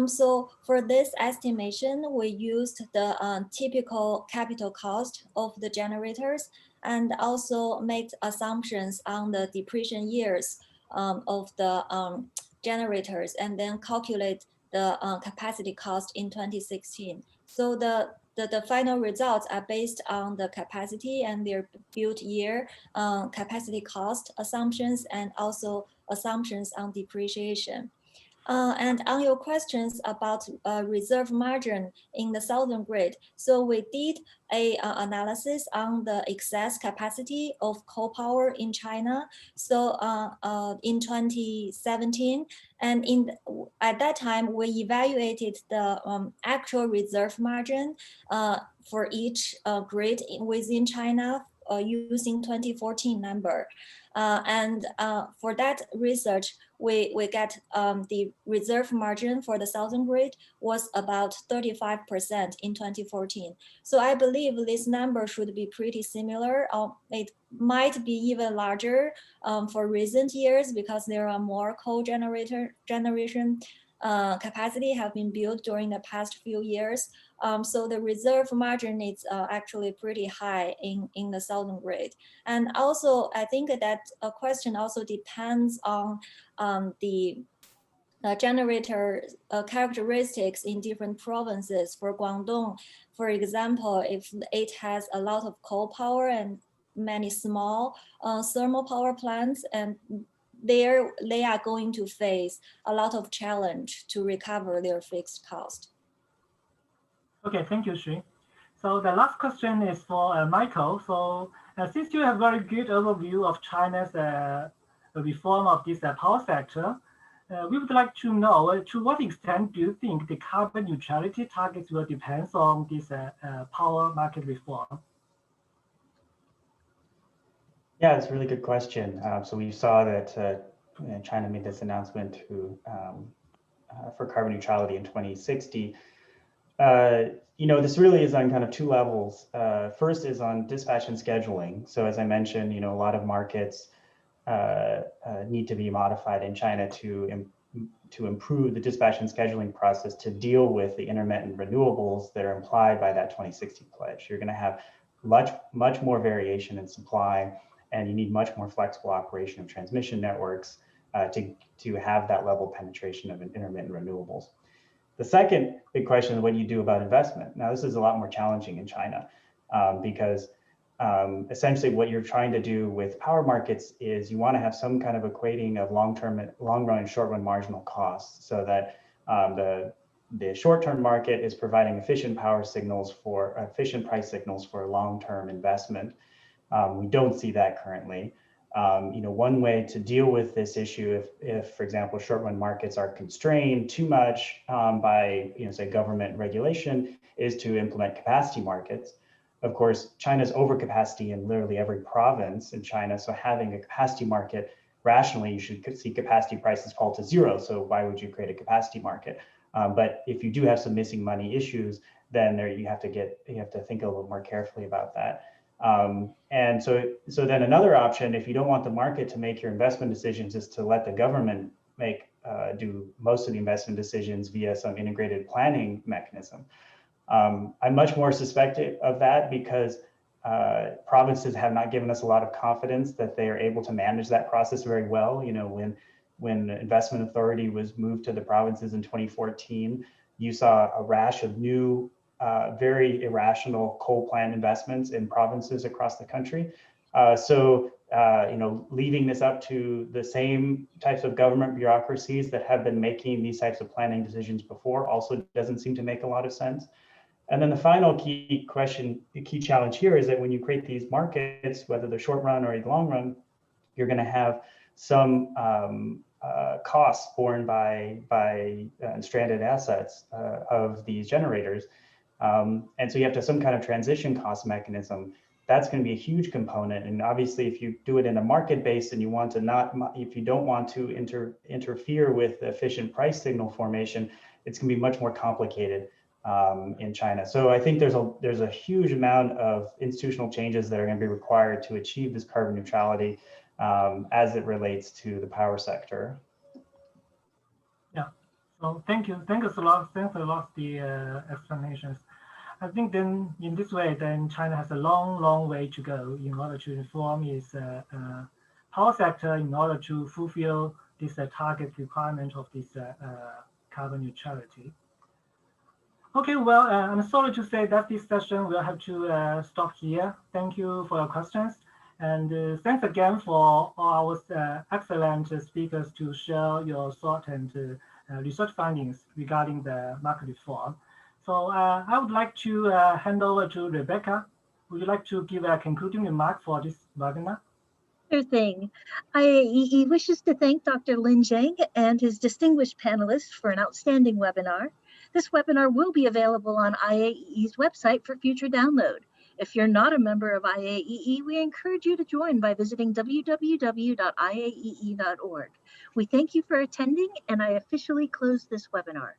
So for this estimation, we used the typical capital cost of the generators and also made assumptions on the depreciation years of the generators and then calculate the capacity cost in 2016. So the final results are based on the capacity and their built year capacity cost assumptions and also assumptions on depreciation. And on your questions about reserve margin in the southern grid, so we did a analysis on the excess capacity of coal power in China. So in 2017, and at that time, we evaluated the actual reserve margin for each grid within China using 2014 number. And for that research, we get the reserve margin for the southern grid was about 35% in 2014. So I believe this number should be pretty similar. It might be even larger for recent years because there are more coal generation capacity have been built during the past few years. So the reserve margin is actually pretty high in the southern grid. And also, I think that a question also depends on the generator characteristics in different provinces. For Guangdong, for example, if it has a lot of coal power and many small thermal power plants, and they are going to face a lot of challenge to recover their fixed cost. Okay, thank you, Xu. So the last question is for Michael. So since you have very good overview of China's reform of this power sector, we would like to know to what extent do you think the carbon neutrality targets will depend on this power market reform? Yeah, it's a really good question. So we saw that China made this announcement for carbon neutrality in 2060. This really is on kind of two levels. First is on dispatch and scheduling. So as I mentioned, a lot of markets need to be modified in China to improve the dispatch and scheduling process to deal with the intermittent renewables that are implied by that 2060 pledge. You're going to have much more variation in supply, and you need much more flexible operation of transmission networks to have that level of penetration of intermittent renewables. The second big question is what do you do about investment? Now, this is a lot more challenging in China because essentially what you're trying to do with power markets is you want to have some kind of equating of long run and short run marginal costs so that the short-term market is providing efficient price signals for long-term investment. We don't see that currently. One way to deal with this issue, if for example, short-run markets are constrained too much by, say, government regulation, is to implement capacity markets. Of course, China's overcapacity in literally every province in China, so having a capacity market, rationally, you should see capacity prices fall to zero. So why would you create a capacity market? But if you do have some missing money issues, then you have to think a little more carefully about that. And so then another option, if you don't want the market to make your investment decisions, is to let the government do most of the investment decisions via some integrated planning mechanism. I'm much more suspected of that because provinces have not given us a lot of confidence that they are able to manage that process very well. When investment authority was moved to the provinces in 2014, you saw a rash of new very irrational coal plant investments in provinces across the country. Leaving this up to the same types of government bureaucracies that have been making these types of planning decisions before also doesn't seem to make a lot of sense. And then the final key challenge here is that when you create these markets, whether they're short run or long run, you're going to have some costs borne by stranded assets of these generators. And so you have to have some kind of transition cost mechanism. That's going to be a huge component. And obviously, if you do it in a market base and if you don't want to interfere with the efficient price signal formation, it's going to be much more complicated. in China. So I think there's a huge amount of institutional changes that are going to be required to achieve this carbon neutrality as it relates to the power sector. Yeah. So thank you a lot. Thanks a lot for the explanations. I think then in this way, then China has a long way to go in order to reform its power sector in order to fulfill this target requirement of this carbon neutrality. Okay, well, I'm sorry to say that this session will have to stop here. Thank you for your questions. And thanks again for all our excellent speakers to share your thought and research findings regarding the market reform. So I would like to hand over to Rebecca. Would you like to give a concluding remark for this webinar? Sure thing. IAEE wishes to thank Dr. Lin Zhang and his distinguished panelists for an outstanding webinar. This webinar will be available on IAEE's website for future download. If you're not a member of IAEE, we encourage you to join by visiting www.iaee.org. We thank you for attending, and I officially close this webinar.